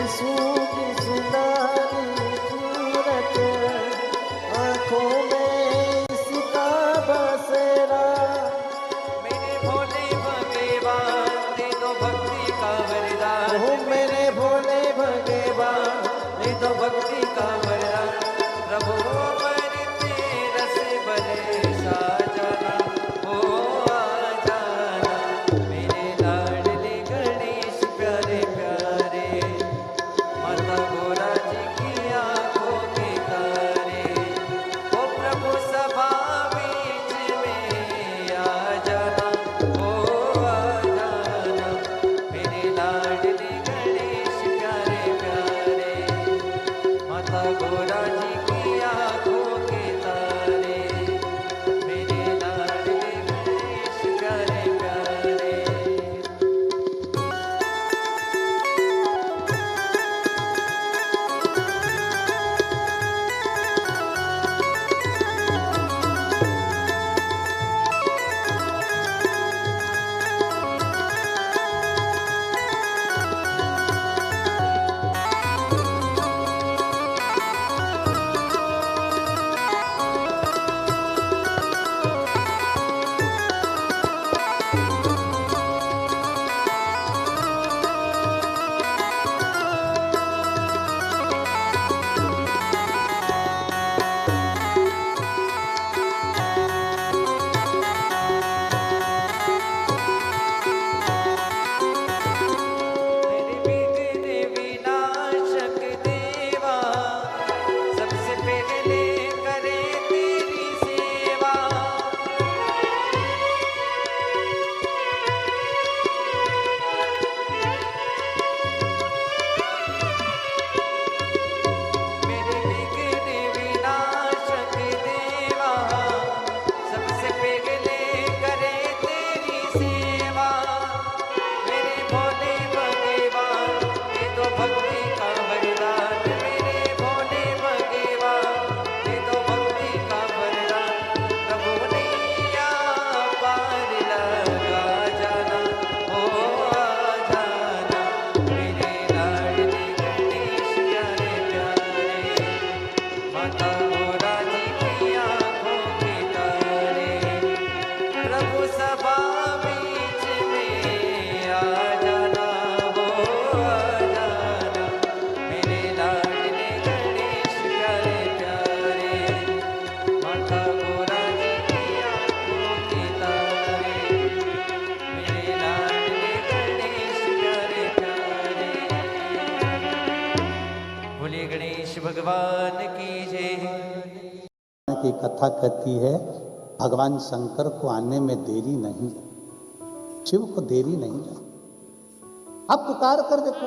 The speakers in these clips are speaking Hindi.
यीशु की सुंदर सूरत, आंखों में इसका बसेरा। मेरे भोले भगवान दे दो भक्ति का वरदान, ओ मेरे भोले भगवान दे दो भक्ति का वरदान। प्रभु अमृत रस बरसा जाना, ओ आ जाना मेरे लाडले गणेश प्यारे प्यारे। माता गोरा जी की आंखों के तारे, ओ प्रभु सभा बीच में आ जाना, ओ आ जाना मेरे लाडले गणेश प्यारे प्यारे। माता गोरा जी की आंखों के तारे, मेरे लाडले गणेश प्यारे प्यारे। मेरे विघ्न विनाशक देवा, सबसे पहले करे तेरी सेवा। मेरे विघ्न विनाशक देवा, सबसे पहले करे तेरी सेवा। मेरे भोले भगवान दे दो भक्ति का वरदान, मेरे भोले भगवान दे दो भक्ति का वरदान। प्रभु नैया पार लगा जाना, ओ आ जाना मेरे लाडले गणेश प्यारे प्यारे। माता गोरा जी की आंखों के तारे, प्रभु सभा बीच में आ जाना, हो आ जाना मेरे लाडले गणेश प्यारे प्यारे। माता गोरा जी की आंखों के तारे, मेरे लाडले गणेश प्यारे प्यारे। बोलिए गणेश भगवान की जय। की कथा कहती है भगवान शंकर को आने में देरी नहीं, शिव को देरी नहीं लगी। अब पुकार कर देखो,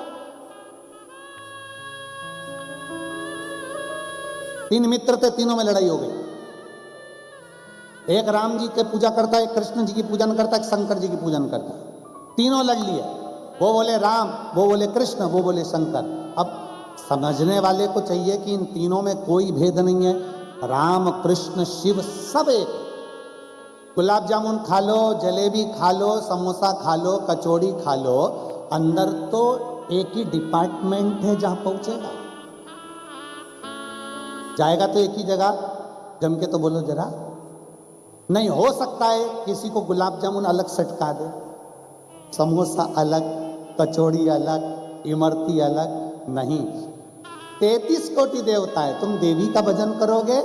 3 मित्र थे, तीनों में लड़ाई हो गई। एक राम जी के पूजा करता है, एक कृष्ण जी की पूजन करता है, एक शंकर जी की पूजन करता है। तीनों लड़ लिए, वो बोले राम, वो बोले कृष्ण, वो बोले शंकर। अब समझने वाले को चाहिए कि इन तीनों में कोई भेद नहीं है, राम कृष्ण शिव सब एक। गुलाब जामुन खा लो, जलेबी खा लो, समोसा खा लो, कचौड़ी खा लो, अंदर तो एक ही डिपार्टमेंट है जहां पहुंचेगा। जाएगा तो एक ही जगह, जम के तो बोलो जरा। नहीं हो सकता है किसी को गुलाब जामुन अलग सटका दे, समोसा अलग, कचौड़ी अलग, इमरती अलग। नहीं, 33 कोटि देवता है। तुम देवी का भजन करोगे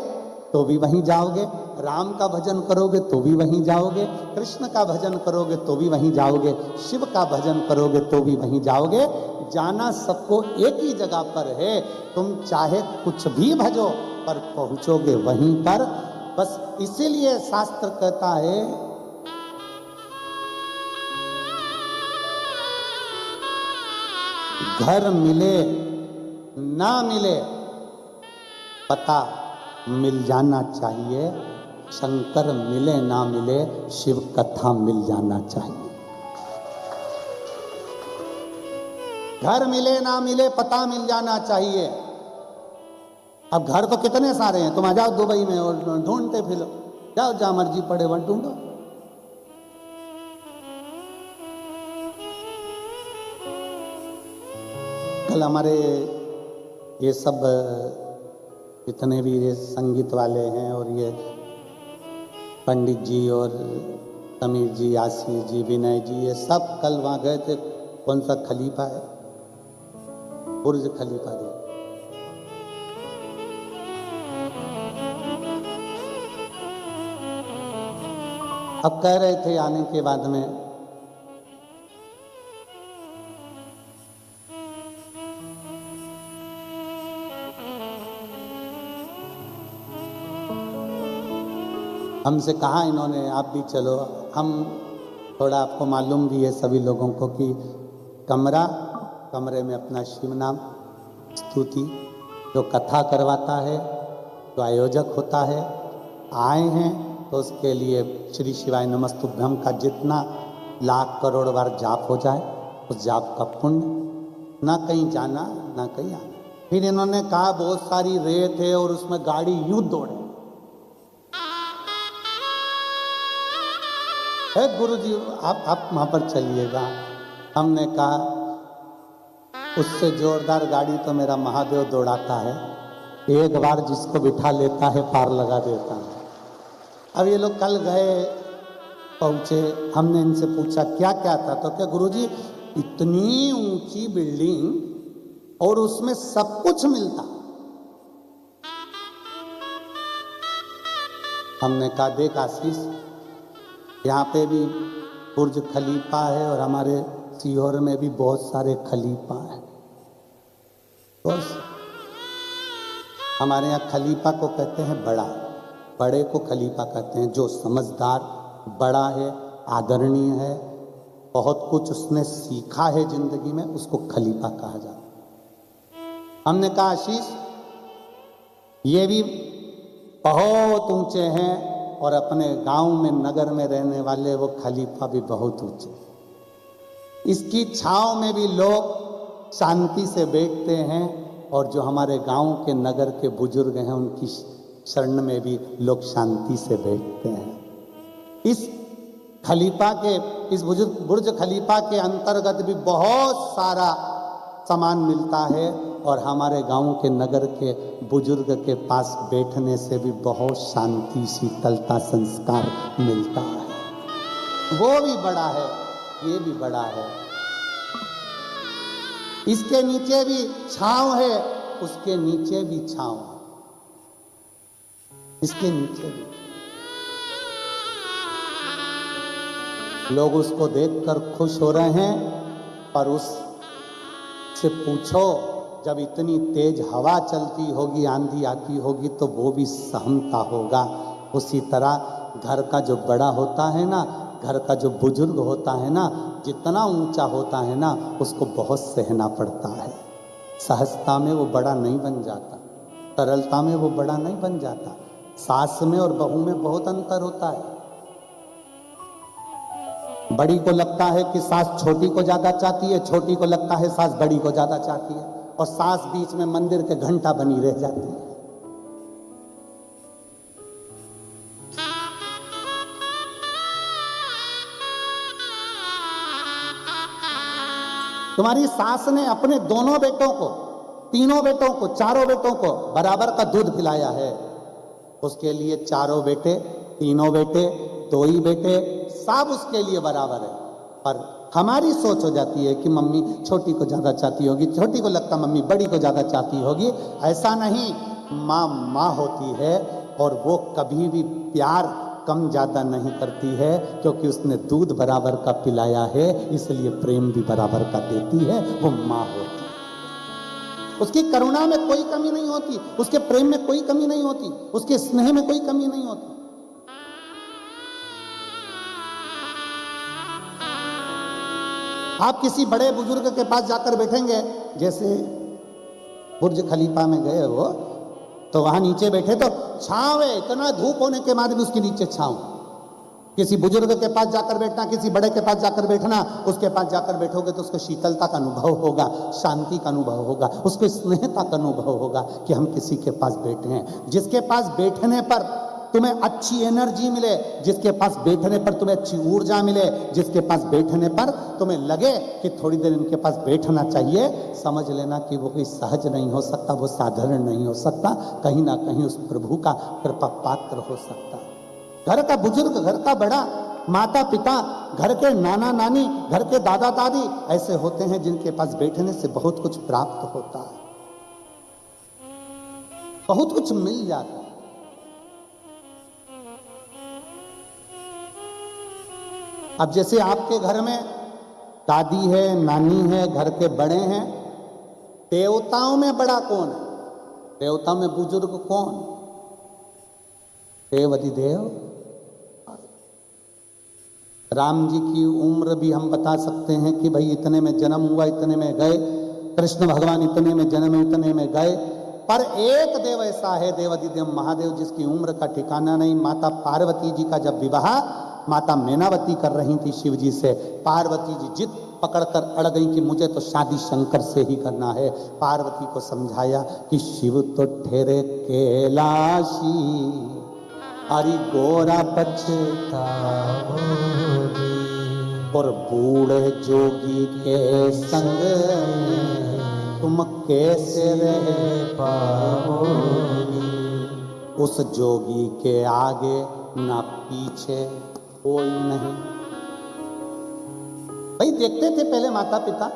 तो भी वहीं जाओगे, राम का भजन करोगे तो भी वहीं जाओगे, कृष्ण का भजन करोगे तो भी वहीं जाओगे, शिव का भजन करोगे तो भी वहीं जाओगे। जाना सबको एक ही जगह पर है। तुम चाहे कुछ भी भजो पर पहुंचोगे वहीं पर। बस इसीलिए शास्त्र कहता है घर मिले ना मिले पता मिल जाना चाहिए, शंकर मिले ना मिले शिव कथा मिल जाना चाहिए। घर मिले ना मिले पता मिल जाना चाहिए। अब घर तो कितने सारे हैं, तुम आ जाओ दुबई में और ढूंढते फिरो, जाओ जहां मर्जी पड़े वहां ढूंढो। कल हमारे ये सब जितने भी ये संगीत वाले हैं और ये पंडित जी और समीर जी, आशीष जी, विनय जी, ये सब कल वहाँ गए थे। कौन सा खलीफा है, बुर्ज खलीफा दे। अब कह रहे थे आने के बाद में हमसे कहा इन्होंने आप भी चलो। हम थोड़ा, आपको मालूम भी है सभी लोगों को कि कमरे में अपना शिव नाम स्तुति जो कथा करवाता है, जो आयोजक होता है, आए हैं तो उसके लिए श्री शिवाय नमस्तुभ्यम का जितना लाख करोड़ बार जाप हो जाए उस जाप का पुण्य, ना कहीं जाना ना कहीं आना। फिर इन्होंने कहा बहुत सारी रेत है और उसमें गाड़ी यूं दौड़े। गुरु जी आप वहां पर चलिएगा। हमने कहा उससे जोरदार गाड़ी तो मेरा महादेव दौड़ाता है, एक बार जिसको बिठा लेता है पार लगा देता है। अब ये लोग कल गए, पहुंचे, हमने इनसे पूछा क्या क्या था, तो क्या गुरुजी इतनी ऊंची बिल्डिंग और उसमें सब कुछ मिलता। हमने कहा देख आशीष, यहाँ पे भी बुर्ज खलीफा है और हमारे सीहोर में भी बहुत सारे खलीफा हैं। बस हमारे यहाँ खलीफा को कहते हैं बड़ा, बड़े को खलीफा कहते हैं। जो समझदार बड़ा है, आदरणीय है, बहुत कुछ उसने सीखा है जिंदगी में, उसको खलीफा कहा जाता है। हमने कहा आशीष ये भी बहुत ऊंचे हैं और अपने गांव में नगर में रहने वाले वो खलीफा भी बहुत ऊंचे। इसकी छांव में भी लोग शांति से बैठते हैं और जो हमारे गांव के नगर के बुजुर्ग हैं उनकी शरण में भी लोग शांति से बैठते हैं। इस खलीफा के, इस बुर्ज खलीफा के अंतर्गत भी बहुत सारा सामान मिलता है और हमारे गांव के नगर के बुजुर्ग के पास बैठने से भी बहुत शांति, शीतलता, संस्कार मिलता है। वो भी बड़ा है, ये भी बड़ा है। इसके नीचे भी छांव है, उसके नीचे भी छांव है, इसके नीचे भी। लोग उसको देखकर खुश हो रहे हैं, पर उससे पूछो जब इतनी तेज हवा चलती होगी, आंधी आती होगी, तो वो भी सहमता होगा। उसी तरह घर का जो बड़ा होता है ना, घर का जो बुजुर्ग होता है ना, जितना ऊंचा होता है ना, उसको बहुत सहना पड़ता है। सहजता में वो बड़ा नहीं बन जाता, सरलता में वो बड़ा नहीं बन जाता। सास में और बहू में बहुत अंतर होता है। बड़ी को लगता है कि सास छोटी को ज्यादा चाहती है, छोटी को लगता है सास बड़ी को ज्यादा चाहती है, और सास बीच में मंदिर के घंटा बनी रह जाती है। तुम्हारी सास ने अपने दोनों बेटों को, तीनों बेटों को, चारों बेटों को बराबर का दूध पिलाया है। उसके लिए चारों बेटे, तीनों बेटे, दो ही बेटे, सब उसके लिए बराबर है। पर हमारी सोच हो जाती है कि मम्मी छोटी को ज्यादा चाहती होगी, छोटी को लगता मम्मी बड़ी को ज्यादा चाहती होगी। ऐसा नहीं, माँ माँ होती है और वो कभी भी प्यार कम ज्यादा नहीं करती है, क्योंकि उसने दूध बराबर का पिलाया है, इसलिए प्रेम भी बराबर का देती है। वो माँ होती है। उसकी करुणा में कोई कमी नहीं होती, उसके प्रेम में कोई कमी नहीं होती, उसके स्नेह में कोई कमी नहीं होती। आप किसी बड़े बुजुर्ग के पास जाकर बैठेंगे, जैसे बुर्ज खलीफा में गए हो तो वहां नीचे बैठे तो छांव है, इतना धूप होने के बाद भी उसके नीचे छांव। किसी बुजुर्ग के पास जाकर बैठना, किसी बड़े के पास जाकर बैठना, उसके पास जाकर बैठोगे तो उसको शीतलता का अनुभव होगा, शांति का अनुभव होगा, उसको स्नेहता का अनुभव होगा कि हम किसी के पास बैठे हैं। जिसके पास बैठने पर तुम्हें अच्छी एनर्जी मिले, जिसके पास बैठने पर तुम्हें अच्छी ऊर्जा मिले, जिसके पास बैठने पर तुम्हें लगे कि थोड़ी देर इनके पास बैठना चाहिए, समझ लेना कि वो कोई सहज नहीं हो सकता, वो साधारण नहीं हो सकता, कहीं ना कहीं उस प्रभु का कृपा पात्र हो सकता। घर का बुजुर्ग, घर का बड़ा, माता पिता, घर के नाना नानी, घर के दादा दादी ऐसे होते हैं जिनके पास बैठने से बहुत कुछ प्राप्त होता है, बहुत कुछ मिल जाता है। अब जैसे आपके घर में दादी है, नानी है, घर के बड़े हैं, देवताओं में बड़ा कौन है? देवता में बुजुर्ग कौन? देव अधिदेव। राम जी की उम्र भी हम बता सकते हैं कि भाई इतने में जन्म हुआ, इतने में गए। कृष्ण भगवान इतने में जन्म, इतने में गए। पर एक देव ऐसा है, देव अधिदेव महादेव, जिसकी उम्र का ठिकाना नहीं। माता पार्वती जी का जब विवाह माता मैनावती कर रही थी शिव जी से, पार्वती जी जिद पकड़कर अड़ गई कि मुझे तो शादी शंकर से ही करना है। पार्वती को समझाया कि शिव तो ठहरे कैलाशी, हरि गोरा पछताओगी, और बूढ़े जोगी के संग में तुम कैसे रह पाओगी। उस जोगी के आगे ना पीछे कोई नहीं। भाई देखते थे पहले माता पिता,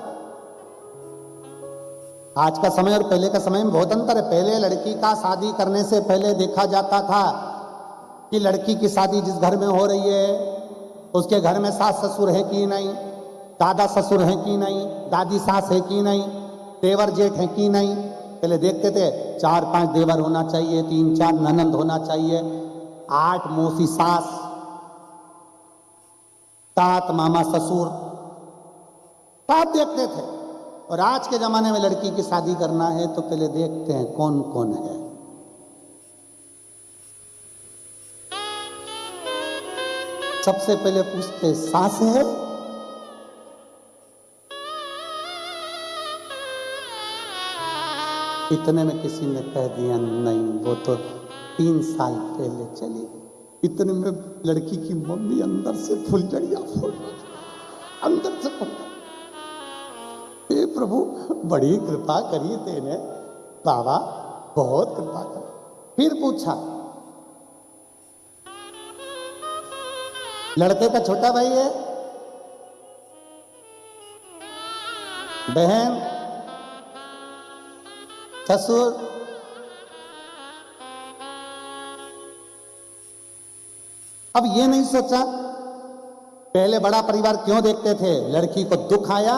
आज का समय और पहले का समय में बहुत अंतर है। पहले लड़की का शादी करने से पहले देखा जाता था कि लड़की की शादी जिस घर में हो रही है उसके घर में सास ससुर है कि नहीं, दादा ससुर है कि नहीं, दादी सास है कि नहीं, देवर जेठ है कि नहीं। पहले देखते थे 4-5 देवर होना चाहिए, 3-4 ननंद होना चाहिए, 8 मौसी सास, 7 मामा ससुर, सब देखते थे। और आज के जमाने में लड़की की शादी करना है तो पहले देखते हैं कौन कौन है। सबसे पहले पूछते सास है, इतने में किसी ने कह दिया नहीं वो तो 3 साल पहले चली गई। इतने में लड़की की मम्मी अंदर से फुलझड़ियां फोड़, अंदर से हे प्रभु बड़ी कृपा करी तेने बाबा, बहुत कृपा कर। फिर पूछा लड़के का छोटा भाई है, बहन, ससुर, अब ये नहीं सोचा पहले बड़ा परिवार क्यों देखते थे। लड़की को दुख आया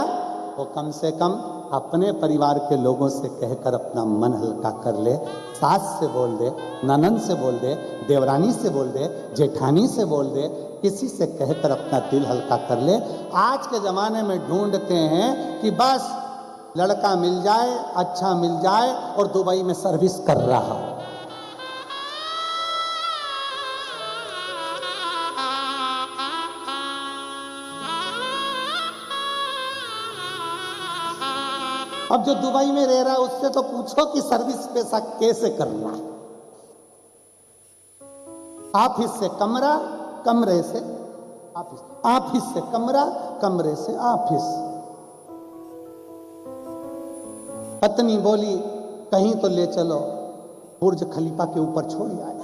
वो कम से कम अपने परिवार के लोगों से कहकर अपना मन हल्का कर ले। सास से बोल दे, ननंद से बोल दे, देवरानी से बोल दे, जेठानी से बोल दे, किसी से कहकर अपना दिल हल्का कर ले। आज के जमाने में ढूंढते हैं कि बस लड़का मिल जाए, अच्छा मिल जाए और दुबई में सर्विस कर रहा हो। अब जो दुबई में रह रहा है उससे तो पूछो कि सर्विस पैसा कैसे करना है। ऑफिस से कमरा, कमरे से ऑफिस, ऑफिस से कमरा, कमरे से ऑफिस। पत्नी बोली कहीं तो ले चलो, बुर्ज खलीफा के ऊपर छोड़ आया।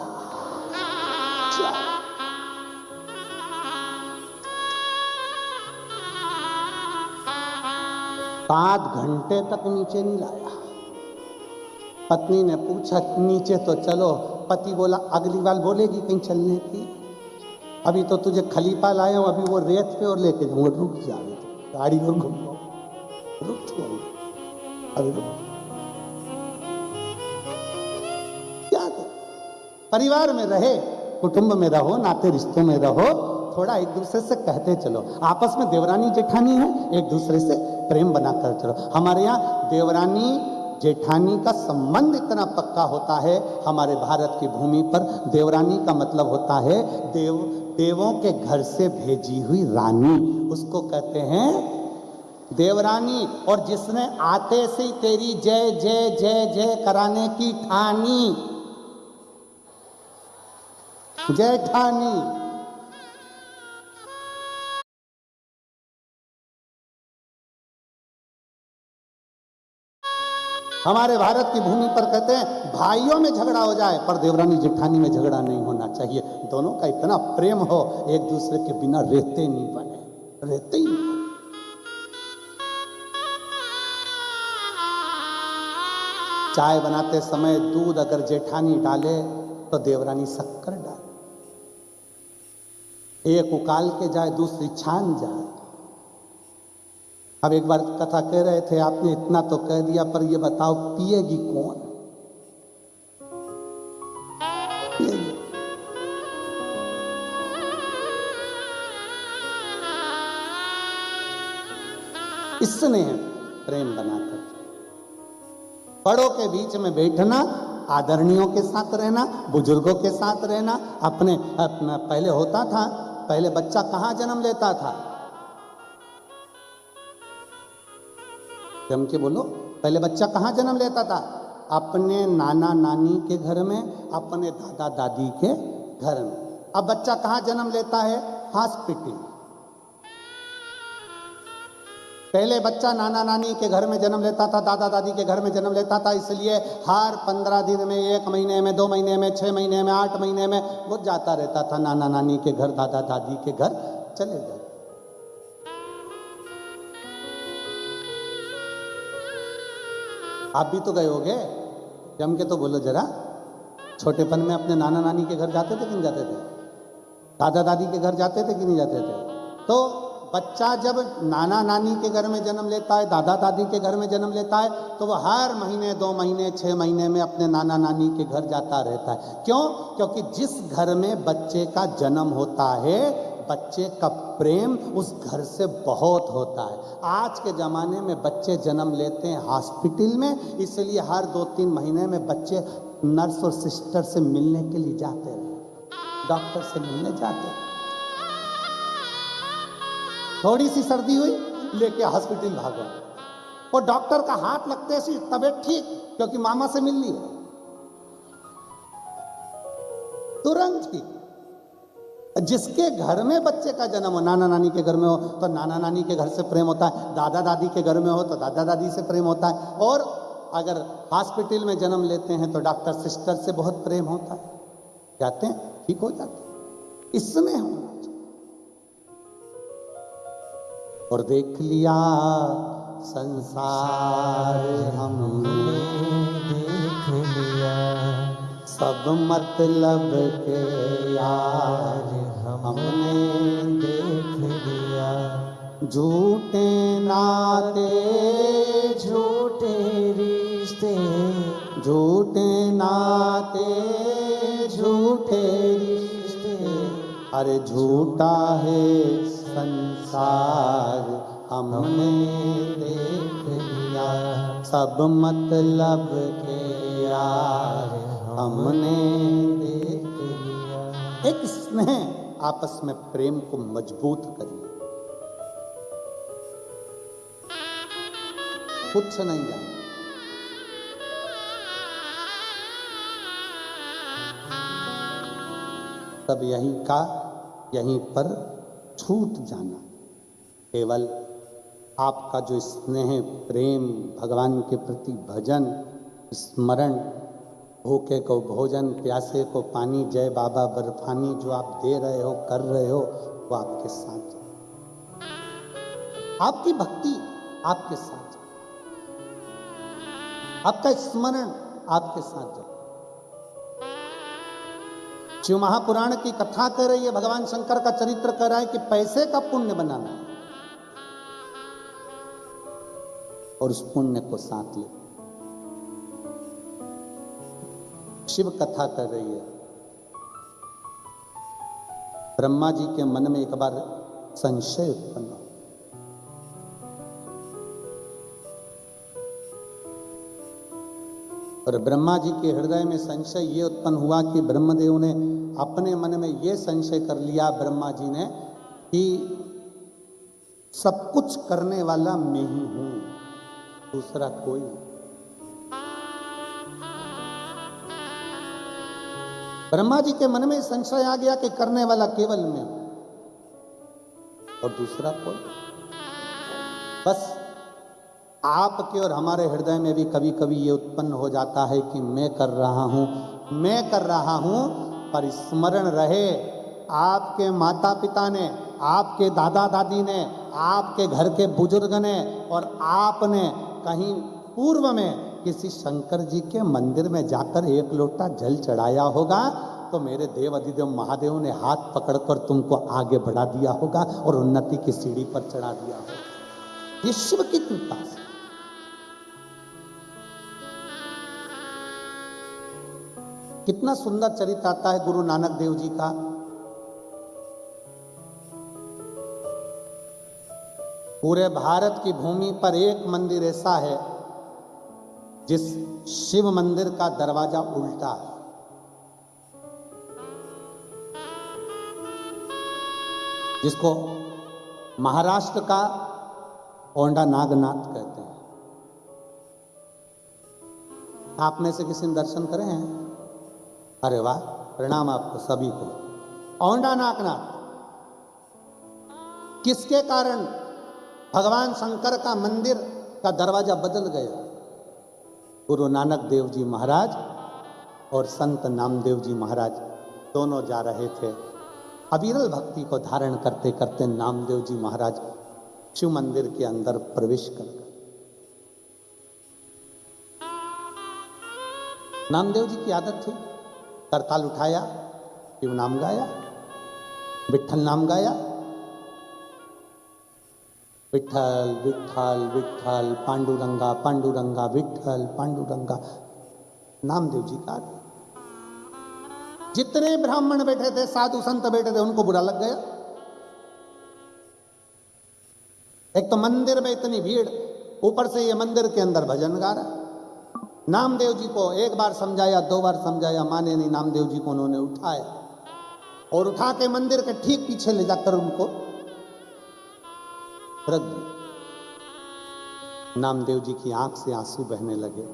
7 घंटे तक नीचे नहीं लाया। पत्नी ने पूछा नीचे तो चलो, पति बोला अगली बार बोलेगी कहीं चलने की, अभी तो तुझे खलीफा लाया हूं, अभी वो रेत पे और लेके जाऊंगा, रुक जा गाड़ी और घूमो, रुक जाऊंगा अभी रुक। क्या कर? परिवार में रहे, कुटुंब में रहो, नाते रिश्तों में रहो, थोड़ा एक दूसरे से कहते चलो। आपस में देवरानी जेठानी है, एक दूसरे से प्रेम बनाकर चलो। हमारे यहाँ देवरानी जेठानी का संबंध इतना पक्का होता है। हमारे भारत की भूमि पर देवरानी का मतलब होता है देवों के घर से भेजी हुई रानी, उसको कहते हैं देवरानी। और जिसने आते से ही तेरी जय जय जय जय कराने की ठानी, जेठानी। हमारे भारत की भूमि पर कहते हैं भाइयों में झगड़ा हो जाए पर देवरानी जेठानी में झगड़ा नहीं होना चाहिए। दोनों का इतना प्रेम हो, एक दूसरे के बिना रहते नहीं बने, रहते ही नहीं। चाय बनाते समय दूध अगर जेठानी डाले तो देवरानी शक्कर डाले, एक उकाल के जाए दूसरी छान जाए। अब एक बार कथा कह रहे थे, आपने इतना तो कह दिया पर ये बताओ पिएगी कौन? पिएगी। इसने प्रेम बनाकर बड़ों के बीच में बैठना, आदरणीयों के साथ रहना, बुजुर्गों के साथ रहना। अपने पहले होता था, पहले बच्चा कहाँ जन्म लेता था? जम के बोलो, पहले बच्चा कहाँ जन्म लेता था? अपने नाना नानी के घर में, अपने दादा दादी के घर में। अब बच्चा कहाँ जन्म लेता है? हॉस्पिटल। पहले बच्चा नाना नानी के घर में जन्म लेता था, दादा दादी के घर में जन्म लेता था, इसलिए हर 15 दिन में, 1 महीने में, 2 महीने में, 6 महीने में, 8 महीने में वो जाता रहता था नाना नानी के घर, दादा दादी के घर चले जाते। आप भी तो गए होगे, जम के तो बोलो जरा, छोटेपन में अपने नाना नानी के घर जाते थे कि नहीं जाते थे? दादा दादी के घर जाते थे कि नहीं जाते थे? तो बच्चा जब नाना नानी के घर में जन्म लेता है, दादा दादी के घर में जन्म लेता है, तो वह हर महीने, 2 महीने, 6 महीने में अपने नाना नानी के घर जाता रहता है। क्यों? क्योंकि जिस घर में बच्चे का जन्म होता है, बच्चे का प्रेम उस घर से बहुत होता है। आज के ज़माने में बच्चे जन्म लेते हैं हॉस्पिटल में, इसलिए हर 2-3 महीने में बच्चे नर्स और सिस्टर से मिलने के लिए जाते हैं, डॉक्टर से मिलने जाते हैं। थोड़ी सी सर्दी हुई, लेके हॉस्पिटल भागो, और डॉक्टर का हाथ लगते सी तबीयत ठीक, क्योंकि मामा से मिल ली है, तुरंत ही। जिसके घर में बच्चे का जन्म हो, नाना नानी के घर में हो तो नाना नानी के घर से प्रेम होता है, दादा दादी के घर में हो तो दादा दादी से प्रेम होता है, और अगर हॉस्पिटल में जन्म लेते हैं तो डॉक्टर सिस्टर से बहुत प्रेम होता है, जाते हैं ठीक हो जाते हैं। इसमें होना चाहिए। और देख लिया संसार हमने, देख लिया सब मतलब के यार हमने देख लिया, झूठे नाते, झूठे रिश्ते, झूठे नाते, झूठे रिश्ते, अरे झूठा है संसार हमने देख लिया, सब मतलब के यार हमने देख लिया। एक स्नेह आपस में प्रेम को मजबूत करिए, कुछ नहीं जाए। तब यहीं का यहीं पर छूट जाना। केवल आपका जो स्नेह, प्रेम, भगवान के प्रति भजन, स्मरण, भूखे को भोजन, प्यासे को पानी, जय बाबा बर्फानी जो आप दे रहे हो, कर रहे हो, वो आपके साथ है। आपकी भक्ति आपके साथ है, आपका स्मरण आपके साथ है। शिव महापुराण की कथा कर रही है, भगवान शंकर का चरित्र कर रहा है कि पैसे का पुण्य बनाना है, और उस पुण्य को साथ ले। शिव कथा कर रही है। ब्रह्मा जी के मन में एक बार संशय उत्पन्न हो, और ब्रह्मा जी के हृदय में संशय ये उत्पन्न हुआ कि ब्रह्मदेव ने अपने मन में ये संशय कर लिया, ब्रह्मा जी ने, कि सब कुछ करने वाला मैं ही हूं, दूसरा कोई नहीं। ब्रह्मा जी के मन में संशय आ गया कि करने वाला केवल मैं हूं और दूसरा कोई। बस आपके और हमारे हृदय में भी कभी कभी ये उत्पन्न हो जाता है कि मैं कर रहा हूं, पर स्मरण रहे आपके माता पिता ने, आपके दादा दादी ने, आपके घर के बुजुर्ग ने और आपने कहीं पूर्व में किसी शंकर जी के मंदिर में जाकर एक लोटा जल चढ़ाया होगा, तो मेरे देव अधिदेव महादेव ने हाथ पकड़कर तुमको आगे बढ़ा दिया होगा और उन्नति की सीढ़ी पर चढ़ा दिया होगा। ये शिव की कृपा से। कितना सुंदर चरित्र आता है गुरु नानक देव जी का। पूरे भारत की भूमि पर एक मंदिर ऐसा है जिस शिव मंदिर का दरवाजा उल्टा है। जिसको महाराष्ट्र का औंढा नागनाथ कहते हैं। आप में से किसी ने दर्शन करे हैं? अरे वाह, प्रणाम आपको सभी को। औंढा नागनाथ किसके कारण भगवान शंकर का मंदिर का दरवाजा बदल गया? गुरु नानक देव जी महाराज और संत नामदेव जी महाराज दोनों जा रहे थे। अविरल भक्ति को धारण करते करते नामदेव जी महाराज शिव मंदिर के अंदर प्रवेश कर गए। नामदेव जी की आदत थी, करताल उठाया, शिव नाम गाया, विठ्ठल नाम गाया, विठ्ठल विठ्ठल विठ्ठल पांडुरंगा पांडुरंगा विठ्ठल पांडुरंगा। नामदेव जी का जितने ब्राह्मण बैठे थे, साधु संत बैठे थे, उनको बुरा लग गया। एक तो मंदिर में इतनी भीड़, ऊपर से ये मंदिर के अंदर भजन गा रहा। नामदेव जी को एक बार समझाया, दो बार समझाया, माने नहीं। नामदेव जी को उन्होंने उठाया और उठा के मंदिर के ठीक पीछे ले जाकर उनको रख दिया। नामदेव जी की आंख से आंसू बहने लगे।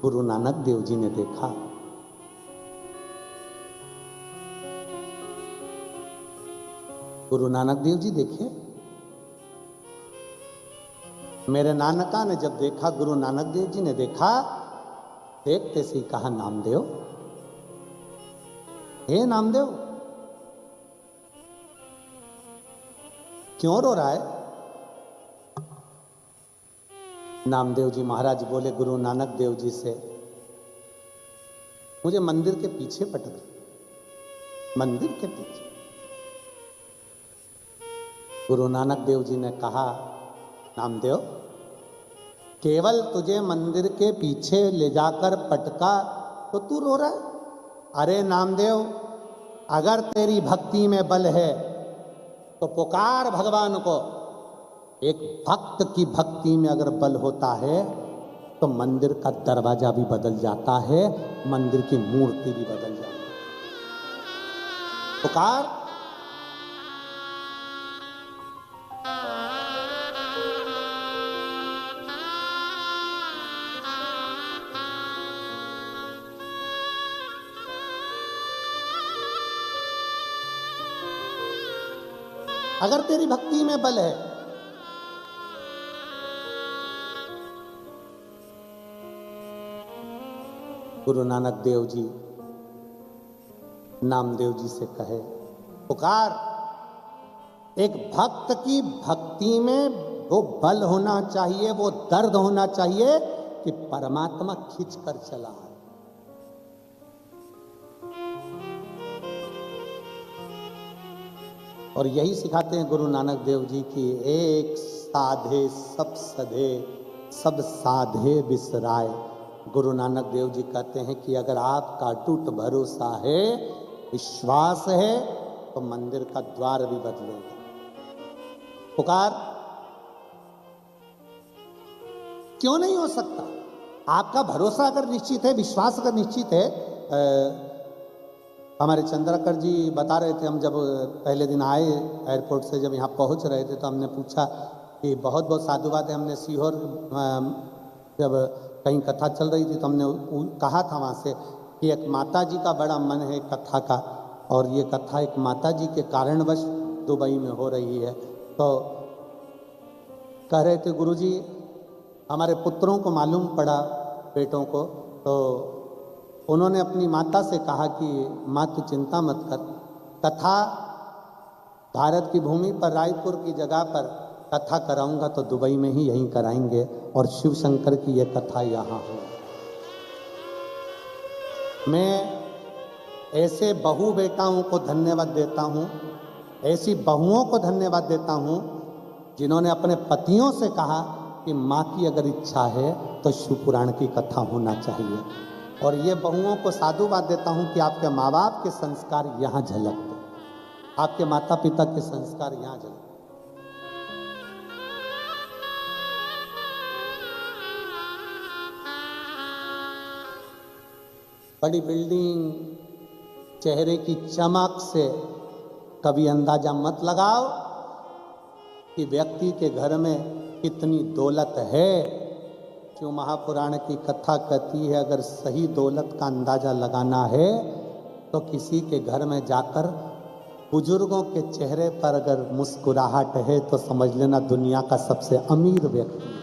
गुरु नानक देव जी ने देखा, गुरु नानक देव जी देखे। मेरे नानका ने जब देखा, गुरु नानक देव जी ने देखा, देखते से ही कहा, नामदेव, हे नामदेव, क्यों रो रहा है? नामदेव जी महाराज बोले गुरु नानक देव जी से, मुझे मंदिर के पीछे पटक, मंदिर के पीछे। गुरु नानक देव जी ने कहा, नामदेव, केवल तुझे मंदिर के पीछे ले जाकर पटका तो तू रो रहा है? अरे नामदेव, अगर तेरी भक्ति में बल है तो पुकार भगवान को। एक भक्त की भक्ति में अगर बल होता है तो मंदिर का दरवाजा भी बदल जाता है, मंदिर की मूर्ति भी बदल जाती है। पुकार। अगर तेरी भक्ति में बल है, गुरु नानक देव जी नामदेव जी से कहे, पुकार। एक भक्त की भक्ति में वो बल होना चाहिए, वो दर्द होना चाहिए कि परमात्मा खींच कर चला है। और यही सिखाते हैं गुरु नानक देव जी की, एक साधे सब सधे, सब साधे बिसराए। गुरु नानक देव जी कहते हैं कि अगर आपका अटूट भरोसा है, विश्वास है, तो मंदिर का द्वार भी बदलेगा। पुकार। क्यों नहीं हो सकता? आपका भरोसा अगर निश्चित है, विश्वास अगर निश्चित है। हमारे चंद्रकर जी बता रहे थे, हम जब पहले दिन आए एयरपोर्ट से, जब यहाँ पहुँच रहे थे तो हमने पूछा कि बहुत बहुत साधुवाद है। हमने सीहोर जब कहीं कथा चल रही थी तो हमने कहा था वहाँ से कि एक माता जी का बड़ा मन है कथा का, और ये कथा एक माता जी के कारणवश दुबई में हो रही है। तो कह रहे थे गुरुजी, हमारे पुत्रों को मालूम पड़ा, बेटों को, तो उन्होंने अपनी माता से कहा कि माँ तू चिंता मत कर, कथा भारत की भूमि पर रायपुर की जगह पर कथा कराऊंगा तो दुबई में ही यहीं कराएंगे, और शिव शंकर की ये कथा यहाँ हो। मैं ऐसे बहू बेटाओं को धन्यवाद देता हूँ, ऐसी बहुओं को धन्यवाद देता हूँ जिन्होंने अपने पतियों से कहा कि माँ की अगर इच्छा है तो शिव पुराण की कथा होना चाहिए। और ये बहुओं को साधुवाद देता हूँ कि आपके माँ बाप के संस्कार यहाँ झलकते, आपके माता पिता के संस्कार यहाँ झलकते। बड़ी बिल्डिंग, चेहरे की चमक से कभी अंदाजा मत लगाओ कि व्यक्ति के घर में कितनी दौलत है। जो महापुराण की कथा कहती है, अगर सही दौलत का अंदाजा लगाना है तो किसी के घर में जाकर बुजुर्गों के चेहरे पर अगर मुस्कुराहट है तो समझ लेना दुनिया का सबसे अमीर व्यक्ति।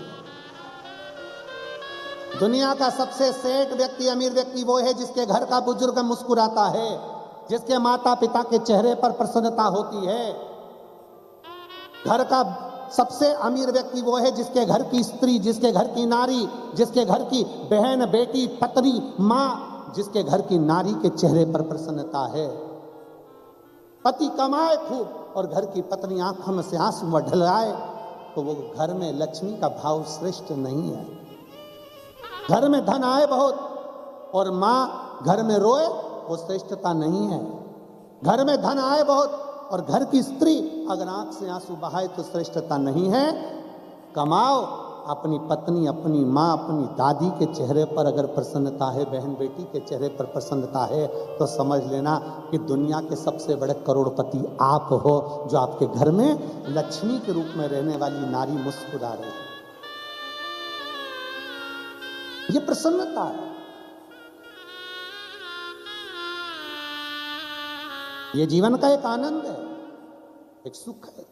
दुनिया का सबसे सेठ व्यक्ति, अमीर व्यक्ति वो है जिसके घर का बुजुर्ग मुस्कुराता है, जिसके माता पिता के चेहरे पर प्रसन्नता होती है। घर का सबसे अमीर व्यक्ति वो है जिसके घर की स्त्री, जिसके घर की नारी, जिसके घर की बहन, बेटी, पत्नी, माँ, जिसके घर की नारी के चेहरे पर प्रसन्नता है। पति कमाए खूब और घर की पत्नी आंखों में से आंसू ढलाए तो वो घर में लक्ष्मी का भाव श्रेष्ठ नहीं है। घर में धन आए बहुत और माँ घर में रोए, वो श्रेष्ठता नहीं है। घर में धन आए बहुत और घर की स्त्री अगर आंख से आंसू बहाए तो श्रेष्ठता नहीं है। कमाओ, अपनी पत्नी, अपनी माँ, अपनी दादी के चेहरे पर अगर प्रसन्नता है, बहन बेटी के चेहरे पर प्रसन्नता है तो समझ लेना कि दुनिया के सबसे बड़े करोड़पति आप हो, जो आपके घर में लक्ष्मी के रूप में रहने वाली नारी मुस्कुरा रही है। ये प्रसन्नता है, ये जीवन का एक आनंद है, एक सुख है।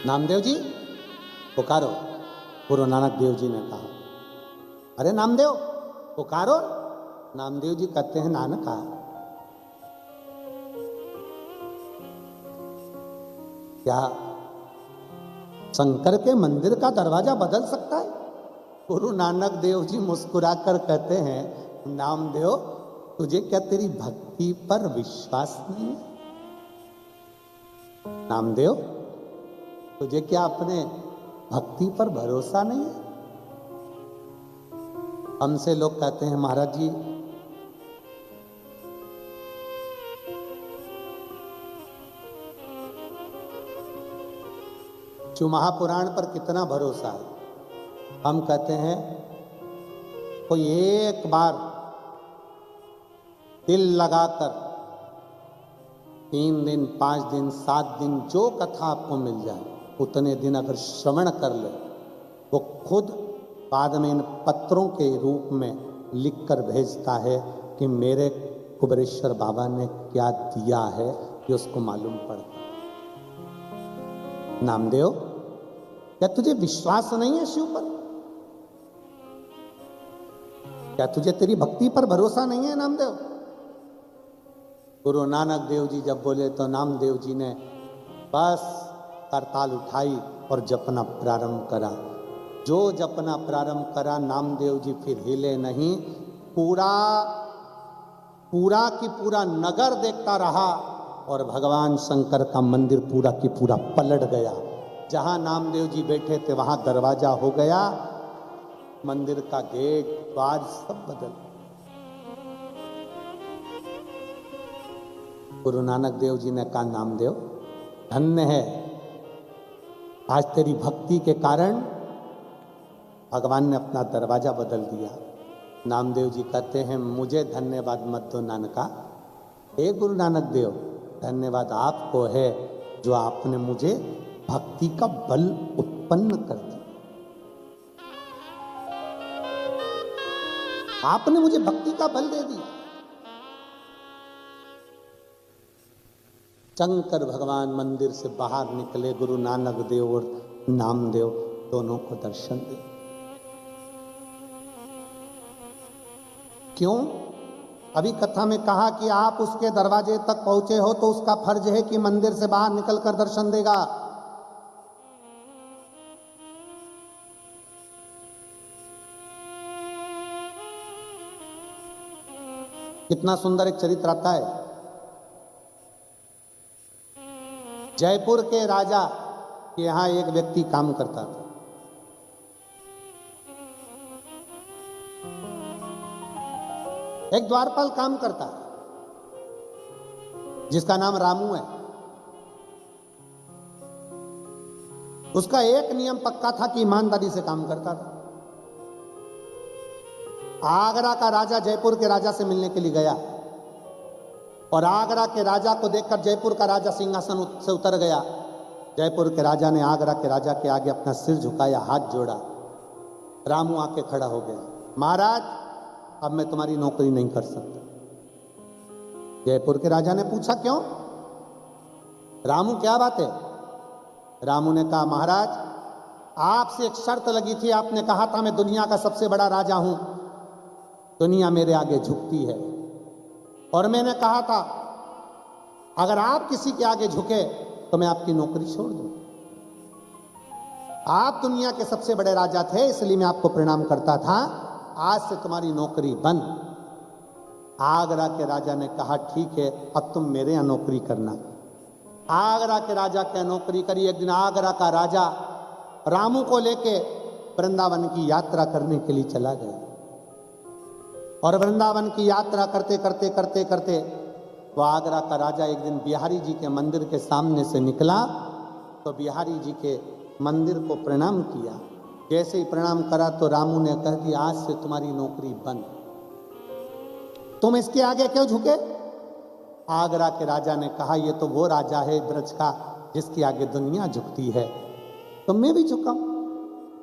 नामदेव जी पुकारो, गुरु नानक देव जी ने कहा। अरे नामदेव पुकारो। नामदेव जी कहते हैं नानका, क्या शंकर के मंदिर का दरवाजा बदल सकता है? गुरु नानक देव जी मुस्कुराकर कहते हैं, नामदेव तुझे क्या तेरी भक्ति पर विश्वास नहीं है? नामदेव तुझे क्या अपने भक्ति पर भरोसा नहीं है? हमसे लोग कहते हैं महाराज जी जो महापुराण पर कितना भरोसा है। हम कहते हैं कोई एक बार दिल लगाकर 3 दिन, 5 दिन, 7 दिन जो कथा आपको मिल जाए उतने दिन अगर श्रवण कर ले, वो खुद बाद में इन पत्रों के रूप में लिखकर भेजता है कि मेरे कुबेरेश्वर बाबा ने क्या दिया है, कि उसको मालूम पड़ता। नामदेव क्या तुझे विश्वास नहीं है शिव पर? क्या तुझे तेरी भक्ति पर भरोसा नहीं है नामदेव? गुरु नानक देव जी जब बोले तो नामदेव जी ने बस करताल उठाई और जपना प्रारंभ करा। जो जपना प्रारंभ करा, नामदेव जी फिर हिले नहीं। पूरा की पूरा नगर देखता रहा और भगवान शंकर का मंदिर पूरा की पूरा पलट गया। जहां नामदेव जी बैठे थे वहां दरवाजा हो गया, मंदिर का गेट, द्वार सब बदल। गुरु नानक देव जी ने कहा, नामदेव धन्य है, आज तेरी भक्ति के कारण भगवान ने अपना दरवाजा बदल दिया। नामदेव जी कहते हैं, मुझे धन्यवाद मत दो नानका। हे गुरु नानक देव, धन्यवाद आपको है जो आपने मुझे भक्ति का बल उत्पन्न कर दिया। आपने मुझे भक्ति का बल दे दिया। शंकर भगवान मंदिर से बाहर निकले, गुरु नानक देव और नामदेव दोनों को दर्शन दे। क्यों? अभी कथा में कहा कि आप उसके दरवाजे तक पहुंचे हो तो उसका फर्ज है कि मंदिर से बाहर निकलकर दर्शन देगा। कितना सुंदर एक चरित्र आता है। जयपुर के राजा के यहां एक व्यक्ति काम करता था। एक द्वारपाल काम करता जिसका नाम रामू है। उसका एक नियम पक्का था कि ईमानदारी से काम करता था। आगरा का राजा जयपुर के राजा से मिलने के लिए गया और आगरा के राजा को देखकर जयपुर का राजा सिंहासन से उतर गया। जयपुर के राजा ने आगरा के राजा के आगे अपना सिर झुकाया, हाथ जोड़ा। रामू आके खड़ा हो गया। महाराज, अब मैं तुम्हारी नौकरी नहीं कर सकता। जयपुर के राजा ने पूछा, क्यों? रामू, क्या बात है? रामू ने कहा, महाराज, आपसे एक शर्त लगी थी। आपने कहा था मैं दुनिया का सबसे बड़ा राजा हूं, दुनिया मेरे आगे झुकती है। और मैंने कहा था अगर आप किसी के आगे झुके तो मैं आपकी नौकरी छोड़ दूं। आप दुनिया के सबसे बड़े राजा थे, इसलिए मैं आपको प्रणाम करता था। आज से तुम्हारी नौकरी बंद। आगरा के राजा ने कहा, ठीक है, अब तुम मेरे यहां नौकरी करना। आगरा के राजा क्या नौकरी करी। एक दिन आगरा का राजा रामू को लेके वृंदावन की यात्रा करने के लिए चला गया और वृंदावन की यात्रा करते करते करते करते वो आगरा का राजा एक दिन बिहारी जी के मंदिर के सामने से निकला तो बिहारी जी के मंदिर को प्रणाम किया। जैसे ही प्रणाम करा तो रामू ने कह दिया, आज से तुम्हारी नौकरी बंद, तुम इसके आगे क्यों झुके? आगरा के राजा ने कहा, ये तो वो राजा है ब्रज का जिसके आगे दुनिया झुकती है, तो मैं भी झुका।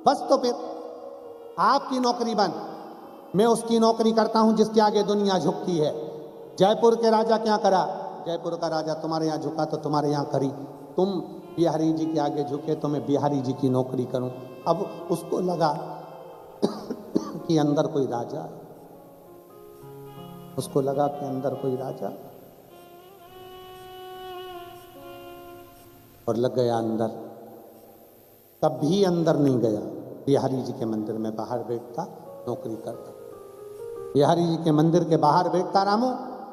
बस तो फिर आपकी नौकरी बंद, मैं उसकी नौकरी करता हूं जिसके आगे दुनिया झुकती है। जयपुर के राजा क्या करा? जयपुर का राजा तुम्हारे यहां झुका तो तुम्हारे यहां करी। तुम बिहारी जी के आगे झुके तो मैं बिहारी जी की नौकरी करूं। अब उसको लगा कि अंदर कोई राजा है, उसको लगा कि अंदर कोई राजा, और लग गया अंदर। कभी अंदर नहीं गया। बिहारी जी के मंदिर में बाहर बैठता, नौकरी करता। बिहारी जी के मंदिर के बाहर बैठता रामू,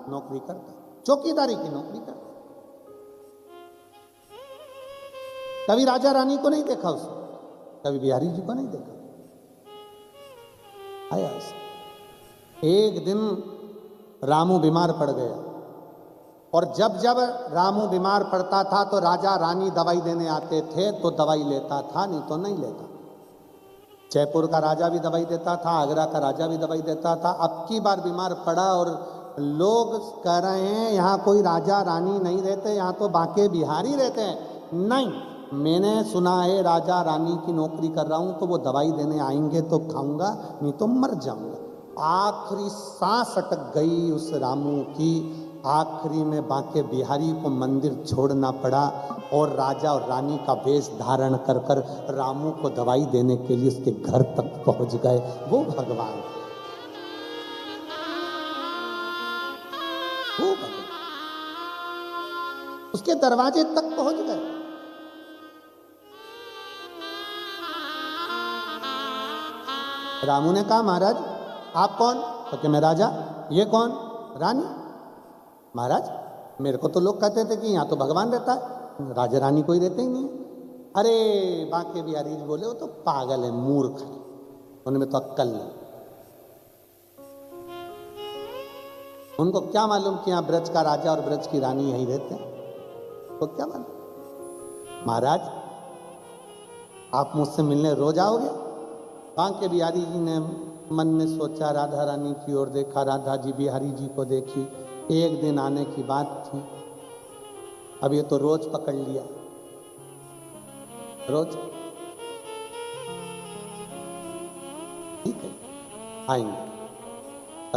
नौकरी करता, चौकीदारी की नौकरी करता। कभी राजा रानी को नहीं देखा उसने, कभी बिहारी जी को नहीं देखा। आया एक दिन रामू बीमार पड़ गया और जब जब रामू बीमार पड़ता था तो राजा रानी दवाई देने आते थे तो दवाई लेता था, नहीं तो नहीं लेता। जयपुर का राजा भी दवाई देता था, आगरा का राजा भी दवाई देता था। अब की बार बीमार पड़ा और लोग कह रहे हैं यहाँ कोई राजा रानी नहीं रहते, यहाँ तो बाके बिहारी रहते हैं। नहीं, मैंने सुना है राजा रानी की नौकरी कर रहा हूं तो वो दवाई देने आएंगे तो खाऊंगा, नहीं तो मर जाऊंगा। आखिरी सांस अटक गई उस रामू की। आखिरी में बाके बिहारी को मंदिर छोड़ना पड़ा और राजा और रानी का वेश धारण कर कर रामू को दवाई देने के लिए उसके घर तक पहुंच गए। वो भगवान, वो भगवान उसके दरवाजे तक पहुंच गए। रामू ने कहा, महाराज आप कौन? तो कि मैं राजा। ये कौन? रानी। महाराज मेरे को तो लोग कहते थे कि यहाँ तो भगवान रहता है, राजा रानी कोई रहते ही नहीं। अरे बाके बिहारी जी बोले, वो तो पागल है, मूर्ख है, उनमें तो अक्कल नहीं। उनको क्या मालूम कि यहाँ ब्रज का राजा और ब्रज की रानी यहीं रहते हैं, तो क्या मालूम। महाराज आप मुझसे मिलने रोज आओगे? बाके बिहारी जी ने मन में सोचा, राधा रानी की ओर देखा, राधा जी बिहारी जी को देखी। एक दिन आने की बात थी, अब ये तो रोज पकड़ लिया, रोज। ठीक है आएंगे।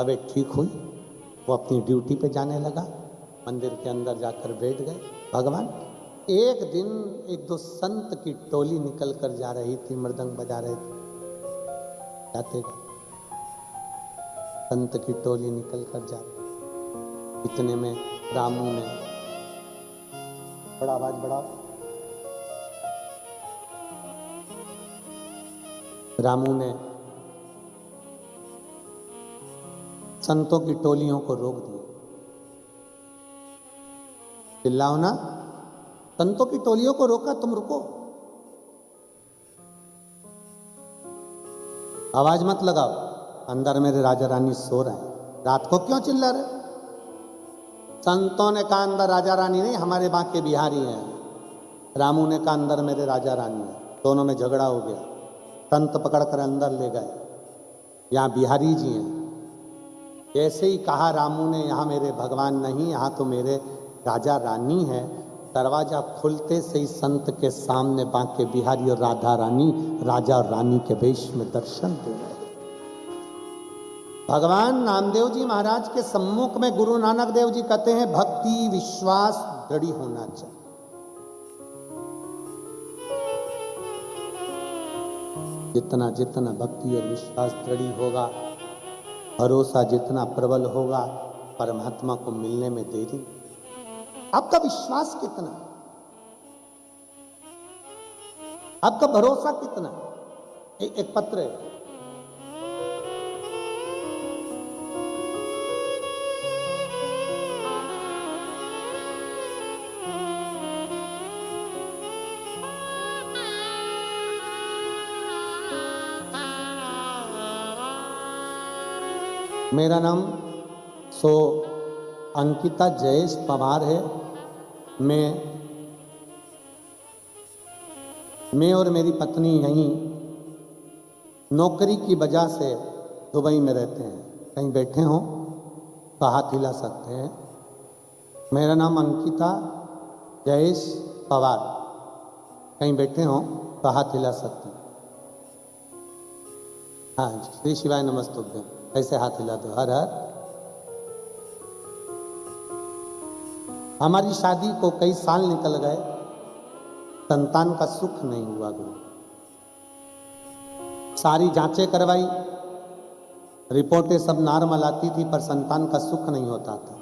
तबीयत ठीक हुई, वो अपनी ड्यूटी पे जाने लगा। मंदिर के अंदर जाकर बैठ गए भगवान। एक दिन एक दो संत की टोली निकल कर जा रही थी, मृदंग बजा रहे थे, जाते गए संत की टोली निकल कर जा रही। इतने में रामू ने, बड़ा आवाज बढ़ाओ, रामू ने संतों की टोलियों को रोक दिया। चिल्लाओ ना, संतों की टोलियों को रोका, तुम रुको, आवाज मत लगाओ, अंदर मेरे राजा रानी सो रहे हैं, रात को क्यों चिल्ला रहे? संतों ने कहा अंदर राजा रानी नहीं, हमारे बांके बिहारी हैं। रामू ने कहा अंदर मेरे राजा रानी है। दोनों में झगड़ा हो गया, संत पकड़कर अंदर ले गए, यहाँ बिहारी जी हैं। जैसे ही कहा रामू ने, यहाँ मेरे भगवान नहीं, यहाँ तो मेरे राजा रानी है। दरवाजा खुलते से ही संत के सामने बांके बिहारी और राधा रानी राजा और रानी के वेश में दर्शन दे रहे। भगवान नामदेव जी महाराज के सम्मुख में गुरु नानक देव जी कहते हैं, भक्ति विश्वास दृढ़ होना चाहिए। जितना जितना भक्ति और विश्वास दृढ़ होगा, भरोसा जितना प्रबल होगा, परमात्मा को मिलने में देरी। आपका विश्वास कितना, आपका भरोसा कितना? एक पत्र है, मेरा नाम अंकिता जयेश पवार है। मैं और मेरी पत्नी यहीं नौकरी की वजह से दुबई में रहते हैं। कहीं बैठे हों तो हाथ हिला सकते हैं। मेरा नाम अंकिता जयेश पवार, कहीं बैठे हों तो हाथ हिला सकते हैं। हाँ, श्री शिवाय नमस्तुभ्यम, ऐसे हाथ हिला दो, हर हर। हमारी शादी को कई साल निकल गए, संतान का सुख नहीं हुआ गुरु। सारी जांचें करवाई, रिपोर्टें सब नॉर्मल आती थी, पर संतान का सुख नहीं होता था।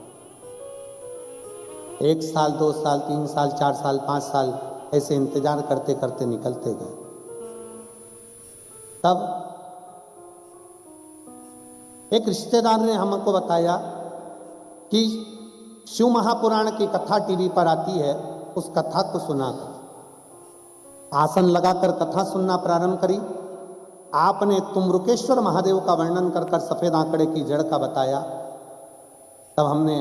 1 साल 2 साल 3 साल 4 साल 5 साल ऐसे इंतजार करते करते निकलते गए। तब एक रिश्तेदार ने हमको बताया कि शिव महापुराण की कथा टीवी पर आती है, उस कथा को सुना कर। आसन लगाकर कथा सुनना प्रारंभ करी। आपने तुमरुकेश्वर महादेव का वर्णन कर कर सफेद आंकड़े की जड़ का बताया। तब हमने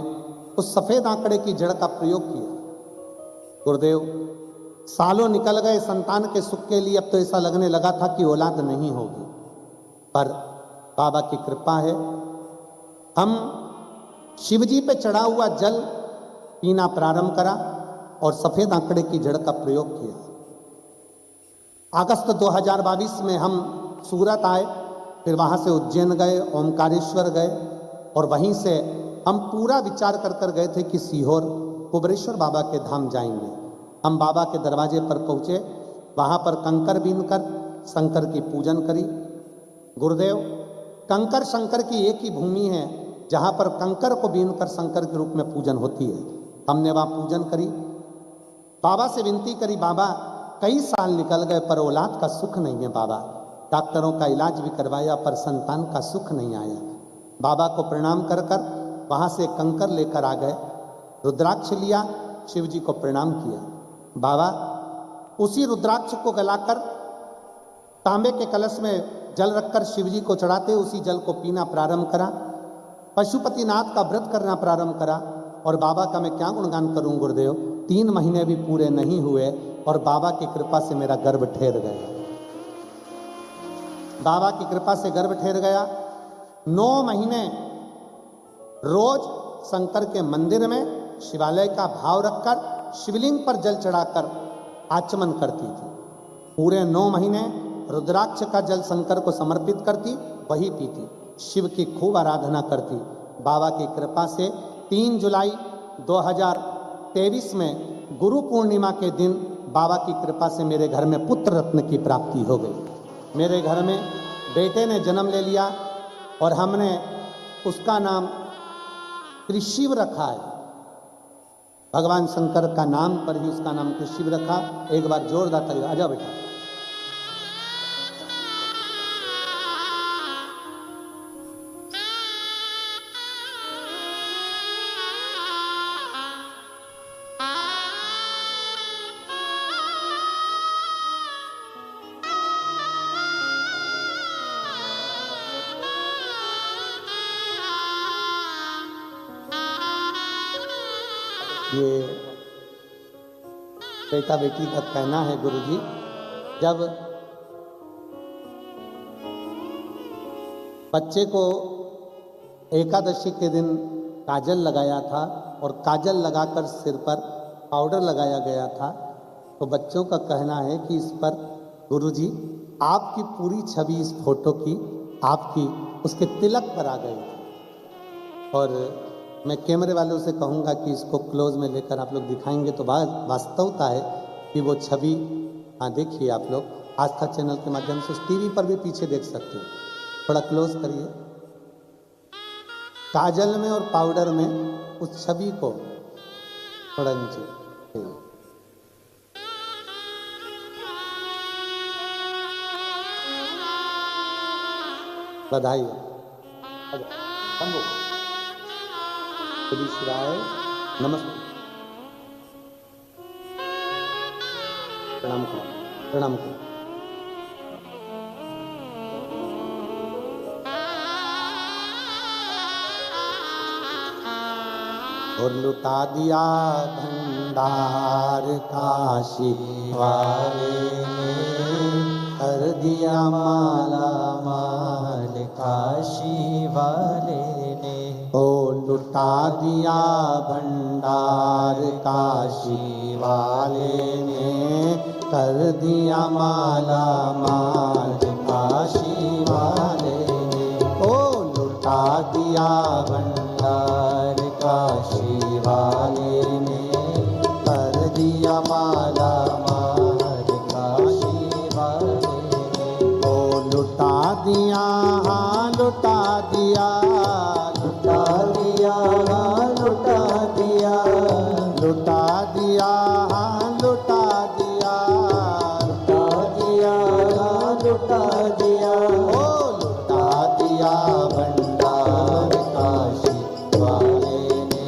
उस सफेद आंकड़े की जड़ का प्रयोग किया। गुरुदेव, सालों निकल गए संतान के सुख के लिए। अब तो ऐसा लगने लगा था कि औलाद नहीं होगी, पर बाबा की कृपा है। हम शिवजी पे चढ़ा हुआ जल पीना प्रारंभ करा और सफेद आंकड़े की जड़ का प्रयोग किया। अगस्त 2022 में हम सूरत आए, फिर वहाँ से उज्जैन गए, ओमकारेश्वर गए, और वहीं से हम पूरा विचार कर कर गए थे कि सीहोर कुबरेश्वर बाबा के धाम जाएंगे। हम बाबा के दरवाजे पर पहुँचे, वहाँ पर कंकर बीन कर शंकर की पूजन करी। गुरुदेव, कंकर शंकर की एक ही भूमि है जहाँ पर कंकर को बीन कर शंकर के रूप में पूजन होती है। हमने वहाँ पूजन करी, बाबा से विनती करी, बाबा कई साल निकल गए पर औलाद का सुख नहीं है बाबा। डॉक्टरों का इलाज भी करवाया पर संतान का सुख नहीं आया। बाबा को प्रणाम कर कर वहाँ से कंकर लेकर आ गए, रुद्राक्ष लिया, शिव जी को प्रणाम किया। बाबा उसी रुद्राक्ष को गलाकर तांबे के कलश में जल रखकर शिव जी को चढ़ाते, उसी जल को पीना प्रारंभ करा। पशुपतिनाथ का व्रत करना प्रारंभ करा। और बाबा का मैं क्या गुणगान करूं गुरुदेव, 3 महीने भी पूरे नहीं हुए और बाबा की कृपा से मेरा गर्भ ठहर गया। बाबा की कृपा से गर्भ ठहर गया। 9 महीने रोज शंकर के मंदिर में शिवालय का भाव रखकर शिवलिंग पर जल चढ़ाकर आचमन करती थी। पूरे 9 महीने रुद्राक्ष का जल शंकर को समर्पित करती, वही पीती। शिव की खूब आराधना करती। बाबा की कृपा से 3 जुलाई 2023 में गुरु पूर्णिमा के दिन बाबा की कृपा से मेरे घर में पुत्र रत्न की प्राप्ति हो गई। मेरे घर में बेटे ने जन्म ले लिया और हमने उसका नाम त्रिशिव रखा है। भगवान शंकर का नाम पर ही उसका नाम त्रिशिव रखा। एक बार जोरदार ताली। आजा बेटा। ये बेटा बेटी का कहना है गुरुजी, जब बच्चे को एकादशी के दिन काजल लगाया था और काजल लगाकर सिर पर पाउडर लगाया गया था, तो बच्चों का कहना है कि इस पर गुरुजी आपकी पूरी छवि इस फोटो की आपकी उसके तिलक पर आ गई। और मैं कैमरे वालों से कहूँगा कि इसको क्लोज में लेकर आप लोग दिखाएंगे तो वास्तवता है कि वो छवि, हाँ देखिए आप लोग आस्था चैनल के माध्यम से उस टीवी पर भी पीछे देख सकते हो। थोड़ा क्लोज करिए। काजल में और पाउडर में उस छवि को थोड़ा नीचे। बधाई। शिवाय नमस्ते। प्रणाम करो, प्रणाम करो। और लुटा दिया भंडार काशी वाले ने, कर दिया माला माल काशी वाले ने। ओ लुटा दिया भंडार काशी वाले ने, कर दिया माला माल काशी वाले ने। ओ लुटा दिया भंडार काशी वाले ने, कर दिया माला माल काशी वाले ने। ओ लुटा दिया, हाँ लुटा दिया, लुटा दिया, हाँ लुटा दिया, लुटा दिया, हाँ लुटा दिया, लुटा दिया, हाँ लुटा दिया। ओ लुटा दिया भंडार काशी वाले ने,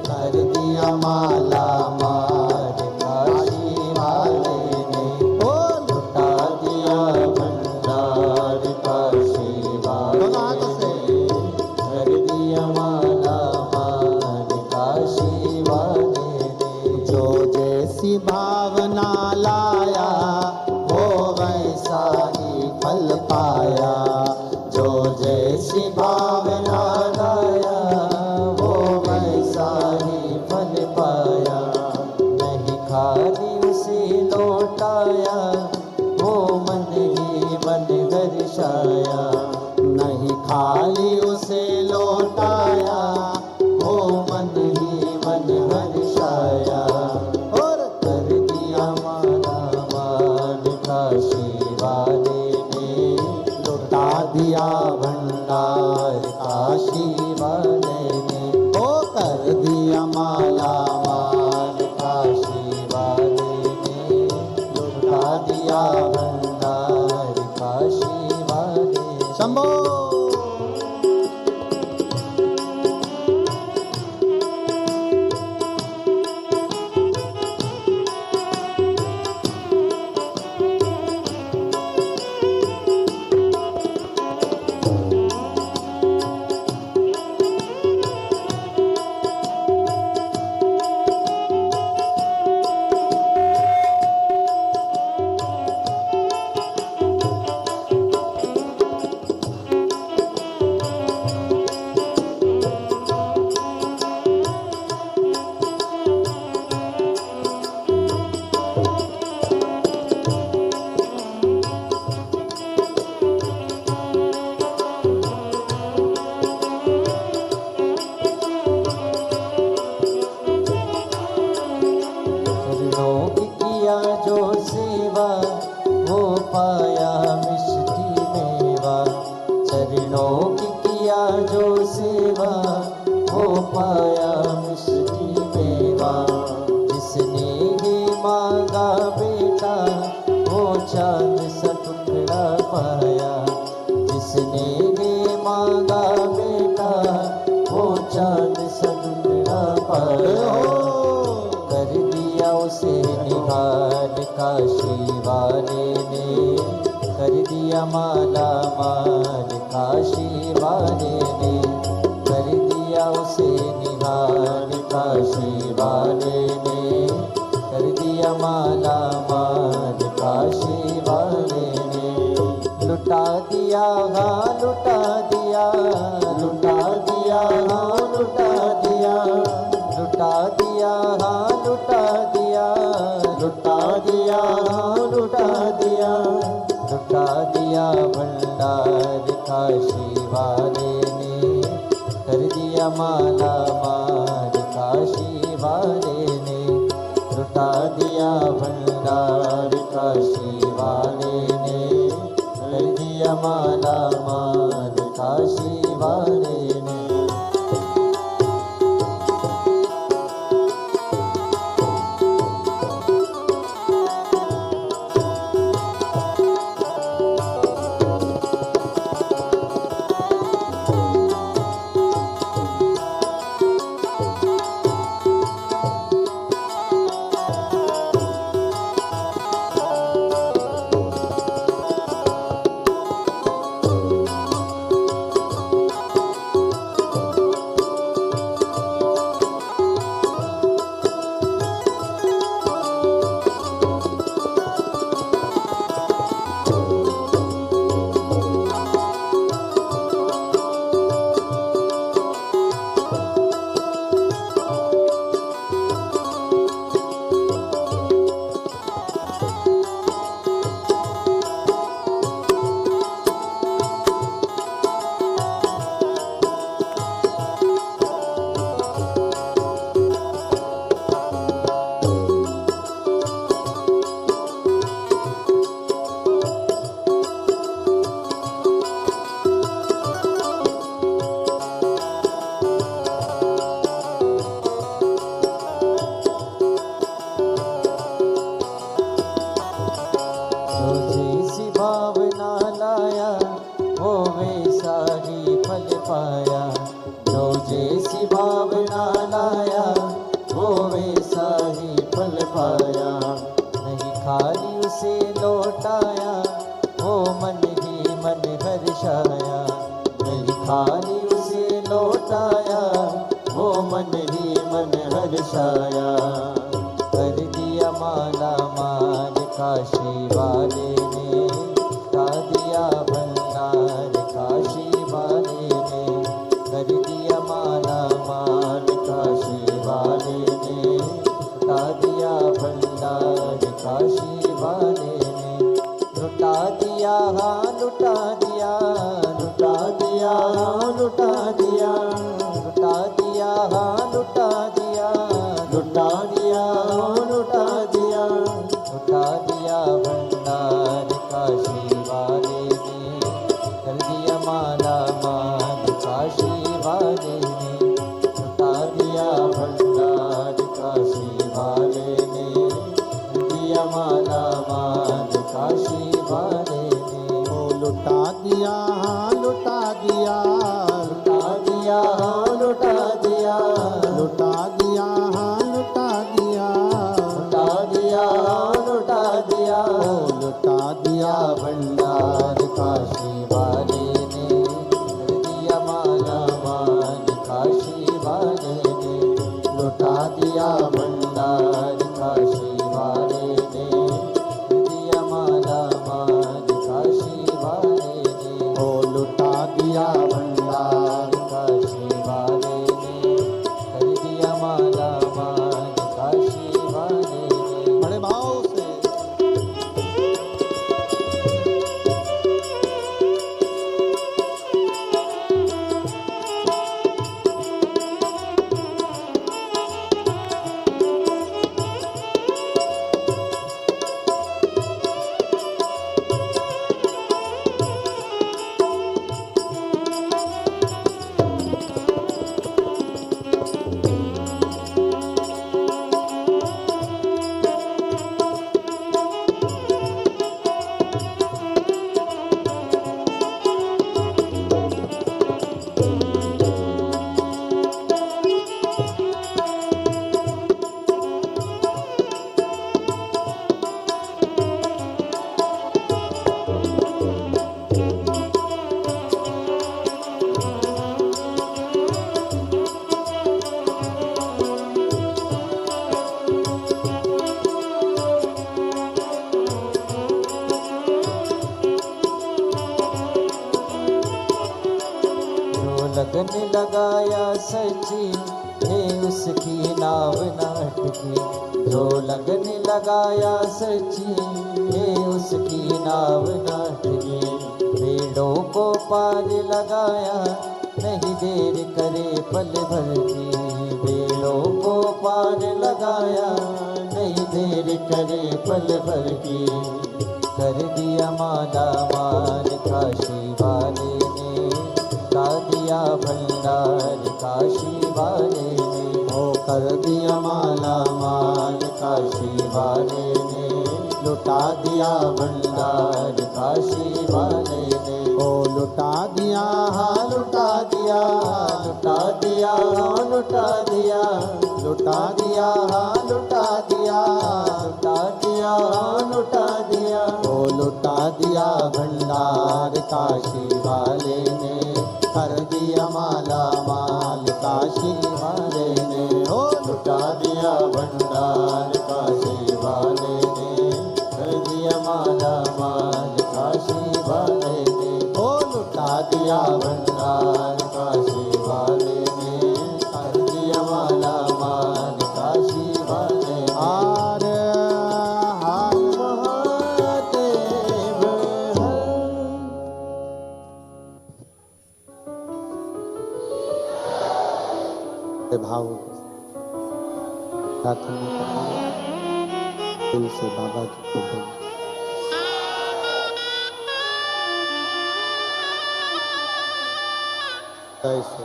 कर दिया माला माल काशी वाले ने। ओ लुटा दिया भंडार काशी वाले ने, कर दिया माला माल काशी वाले ने। जो जैसी भावना लाया वो वैसा ही फल पाया। जो जैसी भावना लाया वो वैसा ही फल पाया। नहीं खाली उसे लौटाया वो मन ही मन दर्शाया। नहीं खाली उसे लौटाया वो मन ही मन दर्शाया। और कर दिया माला माल काशी वाले ने, लुटा दिया भंडार काशी वाले ने। ओ कर दिया माला माल काशी वाले ने, लुटा दिया भंडार काशी वाले। शंभो। दिनों की किया जो सेवा, वो पाया मिश्री मेवा। जिसने ये मांगा बेटा, वो चांद सा टुकड़ा पाया। जिसने ये मांगा बेटा, वो चांद सा टुकड़ा पाया। कर दिया उसे निहाल काशी वाले ने, कर दिया माला माल काशी वाले ने। कर दिया उसे निहाल काशी वाले ने, कर दिया माला माल काशी वाले ने। लुटा दिया हाँ लुटा दिया, लुटा दिया हाँ लुटा दिया, लुटा दिया हाँ लुटा दिया, लुटा दिया हाँ लुटा दिया। लुटा दिया भंडार काशी वाले ने, कर दिया माला माल काशी वाले ने। लुटा दिया भंडार काशी वाले ने, कर दिया माला माल काशी वाले ने। पाया। जो जैसी भावना लाया, वो वैसा ही फल पाया। नहीं खाली उसे लौटाया, वो मन ही मन हर्षाया। नहीं खाली उसे लौटाया, वो मन ही मन हर्षाया। कर दिया माला माल काशी वाले ने, ला दिया भंडार काशी वाले ने। कर दिया माला माल काशी वाले ने, ला दिया भंडार काशी वाले ने। लुटा दिया हाँ लुटा दिया, लुटा दिया हाँ लुटा दिया, लुटा दिया हाँ लुटा दिया, लुटा दिया हाँ लुटा दिया। लुटा दिया भंडार काशी वाले ने, कर दिया माला माल काशी वाले ने। लुटा दिया भंडार काशी वाले ने, कर दिया माला माल काशी वाले ने। ओ लुटा दिया हाँ लुटा दिया, लुटा दिया हाँ लुटा दिया, लुटा दिया हाँ लुटा दिया, लुटा दिया हाँ लुटा दिया। ओ लुटा दिया भंडार काशी वाले ने, कर दिया माला माल काशी वाले ने। लुटा दिया भंडार काशी वाले ने, कर दिया माला माल काशी वाले ने। ओ लुटा दिया भंडार काशी लगन लगाया सच्ची है उसकी नाव ना अटके। जो लगन लगाया सच्ची है उसकी नाव ना अटके। बेड़ों को पार लगाया नहीं देर करे पल भर की। बेड़ों को पार लगाया नहीं देर करे पल भर की। कर दिया माला माल काशी वाले ने, लुटा दिया भंडार काशी वाले ने। ओ कर दिया माला माल काशी वाले ने, लुटा दिया भंडार काशी वाले ने। ओ लुटा दिया हाँ लुटा दिया, लुटा दिया हाँ लुटा दिया, लुटा दिया हाँ लुटा दिया, लुटा दिया हाँ लुटा दिया। ओ लुटा दिया भंडार काशी वाले ने, कर दिया माला माल काशी वाले ने। ओ लुटा दिया भंडार काशी वाले ने, कर दिया माला माल काशी वाले ने। ओ लुटा दिया भंडार काशी वाले ने, कर दिया माला माल काशी वाले ने। हर हर महादेव हर। भाव प्रार्थना करें दिल से बाबा की कृपा। ऐसे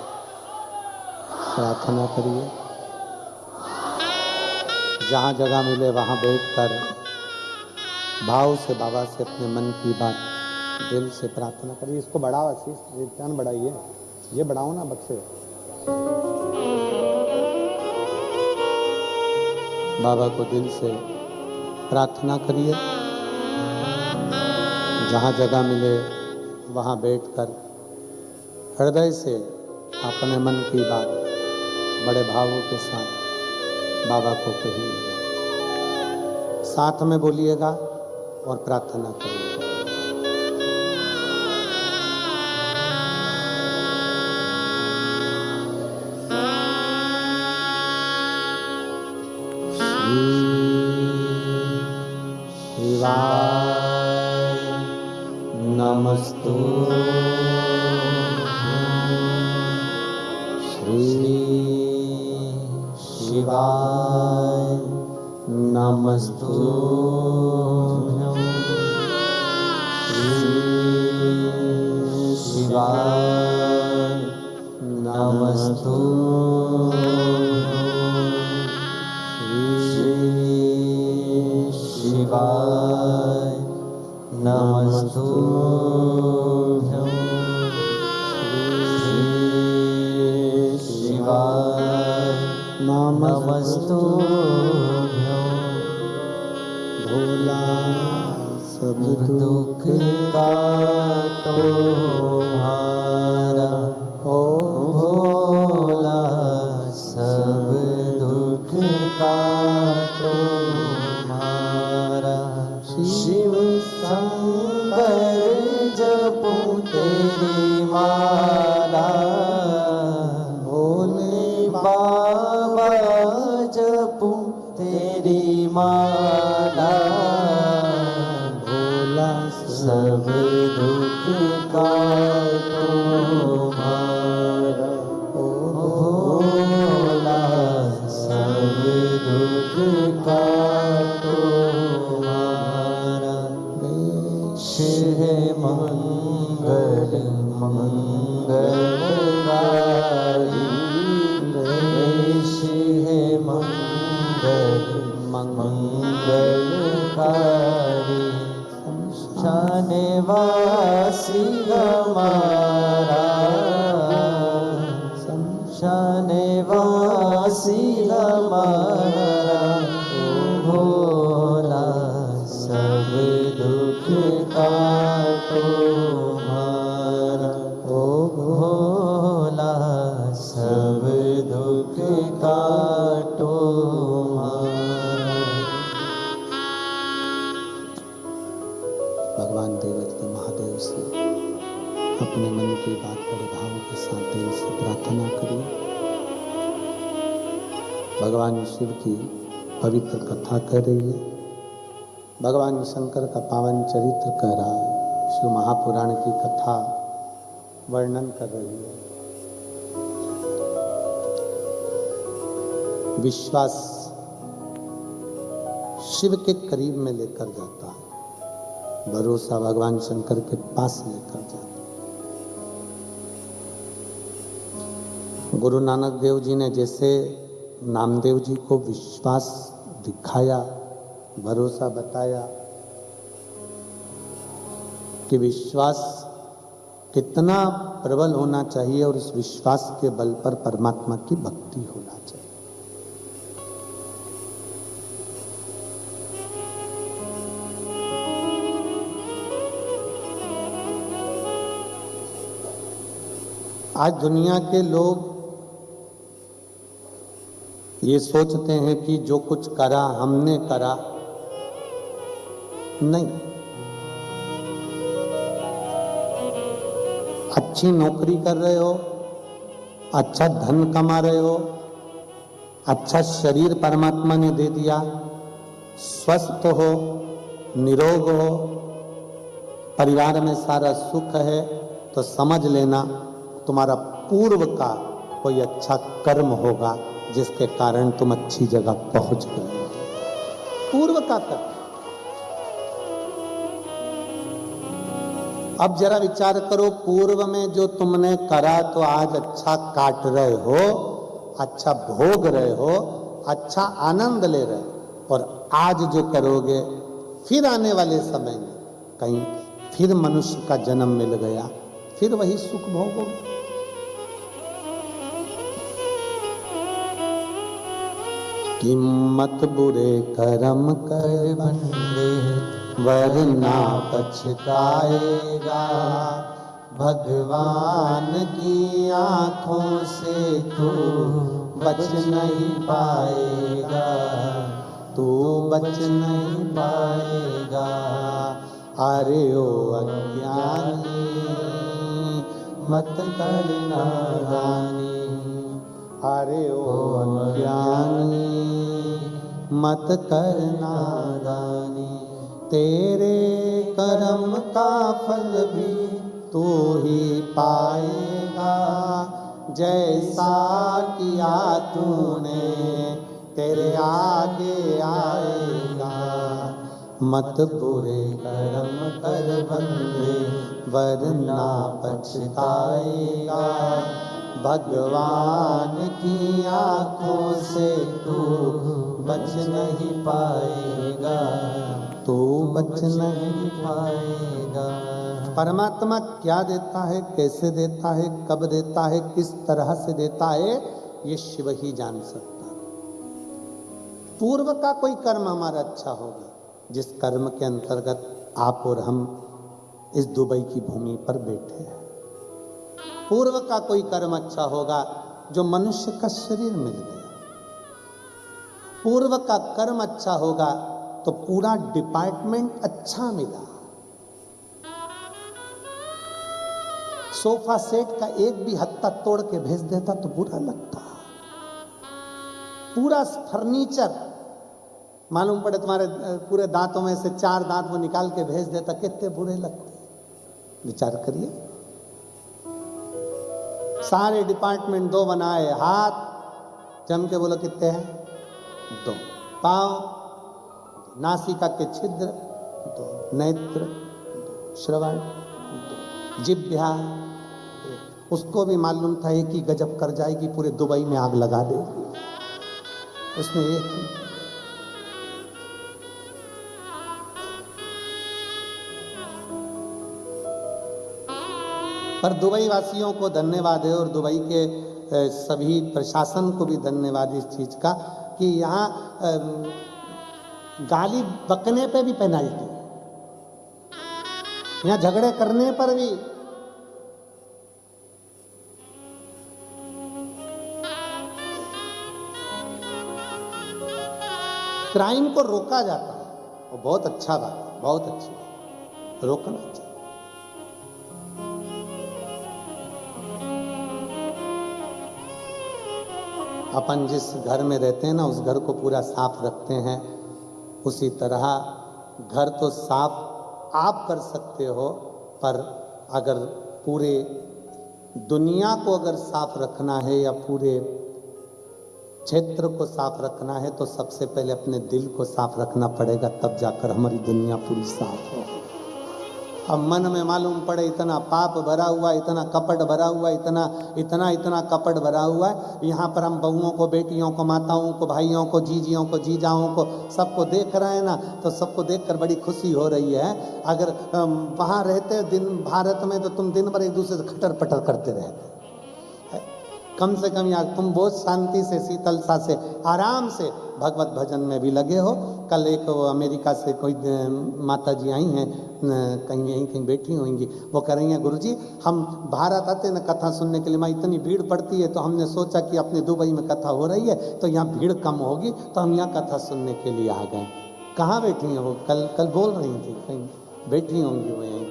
प्रार्थना करिए, जहाँ जगह मिले वहाँ बैठकर भाव से बाबा से अपने मन की बात दिल से प्रार्थना करिए। इसको बढ़ाओ आशीष, ध्यान बढ़ाइए, ये बढ़ाओ ना बक्से। बाबा को दिल से प्रार्थना करिए, जहाँ जगह मिले वहाँ बैठकर हृदय से अपने मन की बात बड़े भावों के साथ बाबा को कहिए। साथ में बोलिएगा और प्रार्थना करिएगा। शिवाय नमस्तुभ्यं। श्री शिवाय नमस्तुभ्यं। श्री शिवाय नमस्तुभ्यं। शिवाय नमस्तुभ्यं। शिवाय नमस्तुभ्यं। भोला सब दुख काटो हारा। ओ भोला सब दुख काटो हारा। शिव शंकर जपूं तेरी माला। भोले बाबा जपूं तेरी माला। भोला सब दुख काटो हारा। ओ भोला सब दुख काटो हारा। है मंगल मंगलकारी। देश है मंगल मंगलकारी। शमशानवासी हमारा। शमशानवासी हमारा। भोला सब दुख काटो हमारा। ओ भोला सब दुख काटो हमारा। भगवान देवत महादेव से अपने मन की बात बड़े भाव के साथ दिल से प्रार्थना करिए। भगवान शिव की पवित्र कथा कर रही है, भगवान शंकर का पावन चरित्र कह रहा है, शिव महापुराण की कथा वर्णन कर रही है। विश्वास शिव के करीब में लेकर जाता है, भरोसा भगवान शंकर के पास लेकर जाता है। गुरु नानक देव जी ने जैसे नामदेव जी को विश्वास दिखाया, भरोसा बताया कि विश्वास कितना प्रबल होना चाहिए और इस विश्वास के बल पर परमात्मा की भक्ति होना चाहिए। आज दुनिया के लोग ये सोचते हैं कि जो कुछ करा हमने करा, नहीं। अच्छी नौकरी कर रहे हो, अच्छा धन कमा रहे हो, अच्छा शरीर परमात्मा ने दे दिया, स्वस्थ हो, निरोग हो, परिवार में सारा सुख है, तो समझ लेना तुम्हारा पूर्व का कोई अच्छा कर्म होगा जिसके कारण तुम अच्छी जगह पहुंच गए। पूर्व का कर्म। अब जरा विचार करो, पूर्व में जो तुमने करा तो आज अच्छा काट रहे हो, अच्छा भोग रहे हो, अच्छा आनंद ले रहे हो, और आज जो करोगे फिर आने वाले समय में कहीं फिर मनुष्य का जन्म मिल गया, फिर वही सुख भोगोगे। किम्मत बुरे कर्म कर बंदे वरना पछताएगा, भगवान की आंखों से तू बच नहीं पाएगा, तू बच नहीं पाएगा। अरे ओ अज्ञानी मत कर नादानी, अरे ओ अज्ञानी मत कर नादानी, तेरे कर्म का फल भी तू ही पाएगा, जैसा किया तूने तेरे आगे आएगा। मत बुरे कर्म कर बंदे वरना पछताएगा, भगवान की आंखों से तू बच नहीं पाएगा, तू बच नहीं पाएगा। परमात्मा क्या देता है, कैसे देता है, कब देता है, किस तरह से देता है, ये शिव ही जान सकता है। पूर्व का कोई कर्म हमारा अच्छा होगा, जिस कर्म के अंतर्गत आप और हम इस दुबई की भूमि पर बैठे हैं। पूर्व का कोई कर्म अच्छा होगा, जो मनुष्य का शरीर मिल गया। पूर्व का कर्म अच्छा होगा तो पूरा डिपार्टमेंट अच्छा मिला। सोफा सेट का एक भी हत्ता तोड़ के भेज देता तो बुरा लगता। पूरा फर्नीचर, मालूम पड़े तुम्हारे पूरे दांतों में से 4 दांत वो निकाल के भेज देता, कितने बुरे लगते। विचार करिए, सारे डिपार्टमेंट 2 बनाए, हाथ जम के बोलो कितने हैं, 2, पांव, नासिका के छिद्र 2, नेत्र 2, श्रवण 2, जिह्वा, उसको भी मालूम था एक ही गजब कर जाएगी, पूरे दुबई में आग लगा देगी, उसने एक ही। पर दुबई वासियों को धन्यवाद है, और दुबई के सभी प्रशासन को भी धन्यवाद इस चीज का कि यहाँ गाली बकने पे भी पेनल्टी, यहाँ झगड़े करने पर भी। क्राइम को रोका जाता है, और बहुत अच्छा बात है, बहुत अच्छी, रोकना चाहिए। अपन जिस घर में रहते हैं ना, उस घर को पूरा साफ रखते हैं, उसी तरह घर तो साफ आप कर सकते हो, पर अगर पूरे दुनिया को अगर साफ रखना है या पूरे क्षेत्र को साफ रखना है तो सबसे पहले अपने दिल को साफ रखना पड़ेगा, तब जाकर हमारी दुनिया पूरी साफ हो। अब मन में मालूम पड़े इतना पाप भरा हुआ, इतना कपट भरा हुआ, इतना कपट भरा हुआ है, यहाँ पर हम बहुओं को, बेटियों को, माताओं को, भाइयों को, जीजियों को, जीजाओं को, सबको देख रहे हैं ना, तो सबको देखकर बड़ी खुशी हो रही है। अगर वहाँ रहते दिन भारत में तो तुम दिन भर एक दूसरे से खटर पटर करते रहते, कम से कम यार तुम बहुत शांति से, शीतलता से, आराम से भगवत भजन में भी लगे हो। कल एक अमेरिका से कोई माता जी आई हैं, कहीं यहीं कहीं बैठी होंगी, वो कह रही हैं गुरुजी हम भारत आते ना कथा सुनने के लिए, मैं इतनी भीड़ पड़ती है तो हमने सोचा कि अपने दुबई में कथा हो रही है तो यहाँ भीड़ कम होगी तो हम यहाँ कथा सुनने के लिए आ गए। कहाँ बैठी हैं वो? कल बोल रही थी, कहीं बैठी होंगी वो यहीं,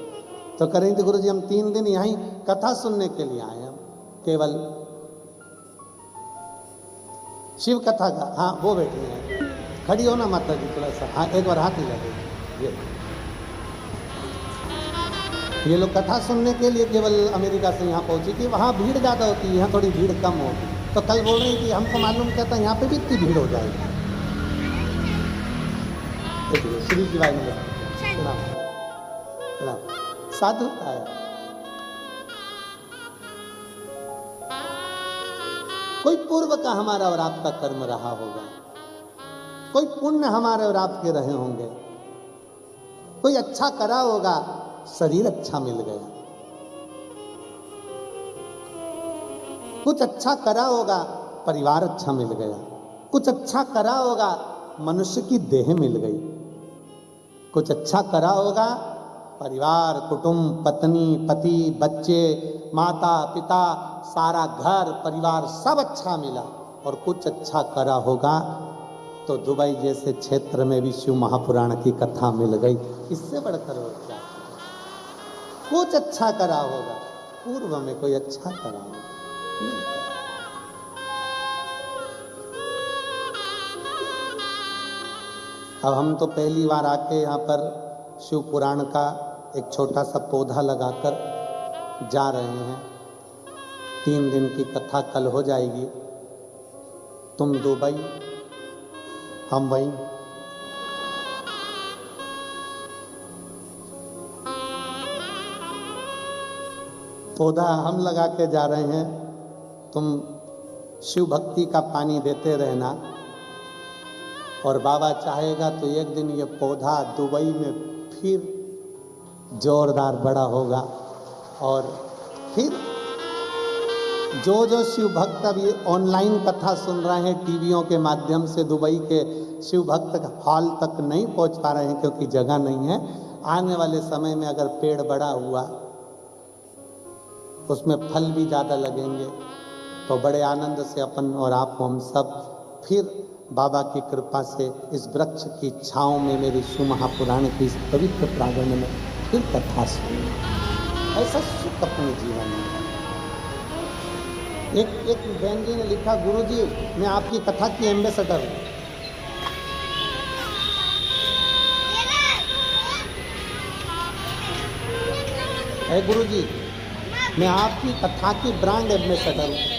तो कह रही थी गुरुजी हम 3 दिन यहीं कथा सुनने के लिए आए हैं, केवल शिव कथा का। हाँ वो बैठी हैं, खड़ी हो ना माता जी थोड़ा सा, हाँ एक बार हाथ हिला दो। ये लोग कथा सुनने के लिए केवल अमेरिका से यहाँ पहुंची थी, वहाँ भीड़ ज़्यादा होती है, यहाँ थोड़ी भीड़ कम होगी। तो कल बोल रही थी हमको मालूम क्या था यहाँ पे भी इतनी भीड़ हो जाएगी। श्री जी भाई साधु आया, कोई पूर्व का हमारा और आपका कर्म रहा होगा, कोई पुण्य हमारे और आपके रहे होंगे, कोई अच्छा करा होगा, शरीर अच्छा मिल गया, कुछ अच्छा करा होगा, परिवार अच्छा मिल गया, कुछ अच्छा करा होगा, मनुष्य की देह मिल गई, कुछ अच्छा करा होगा, परिवार, कुटुंब, पत्नी, पति, बच्चे, माता पिता, सारा घर परिवार सब अच्छा मिला, और कुछ अच्छा करा होगा तो दुबई जैसे क्षेत्र में भी शिव महापुराण की कथा मिल गई। इससे बढ़कर और क्या? कुछ अच्छा करा होगा, पूर्व में कोई अच्छा करा होगा। अब हम तो पहली बार आके यहाँ पर शिव पुराण का एक छोटा सा पौधा लगाकर जा रहे हैं। 3 दिन की कथा कल हो जाएगी। तुम दुबई, हम वहीं। पौधा हम लगा के जा रहे हैं, तुम शिव भक्ति का पानी देते रहना, और बाबा चाहेगा तो एक दिन ये पौधा दुबई में फिर जोरदार बड़ा होगा, और फिर जो शिव भक्त अब ये ऑनलाइन कथा सुन रहे हैं टीवियों के माध्यम से, दुबई के शिव भक्त हॉल तक नहीं पहुंच पा रहे हैं क्योंकि जगह नहीं है। आने वाले समय में अगर पेड़ बड़ा हुआ, उसमें फल भी ज़्यादा लगेंगे, तो बड़े आनंद से अपन और आप हम सब फिर बाबा की कृपा से इस वृक्ष की छाँव में, मेरे शिव महापुराण की इस पवित्र प्रांगण में फिर कथा सुनी। ऐसा सुख अपने जीवन में। एक बहन जी ने लिखा, गुरुजी मैं आपकी कथा की एम्बेसडर हूँ। गुरुजी मैं आपकी कथा की ब्रांड एम्बेसडर हूँ।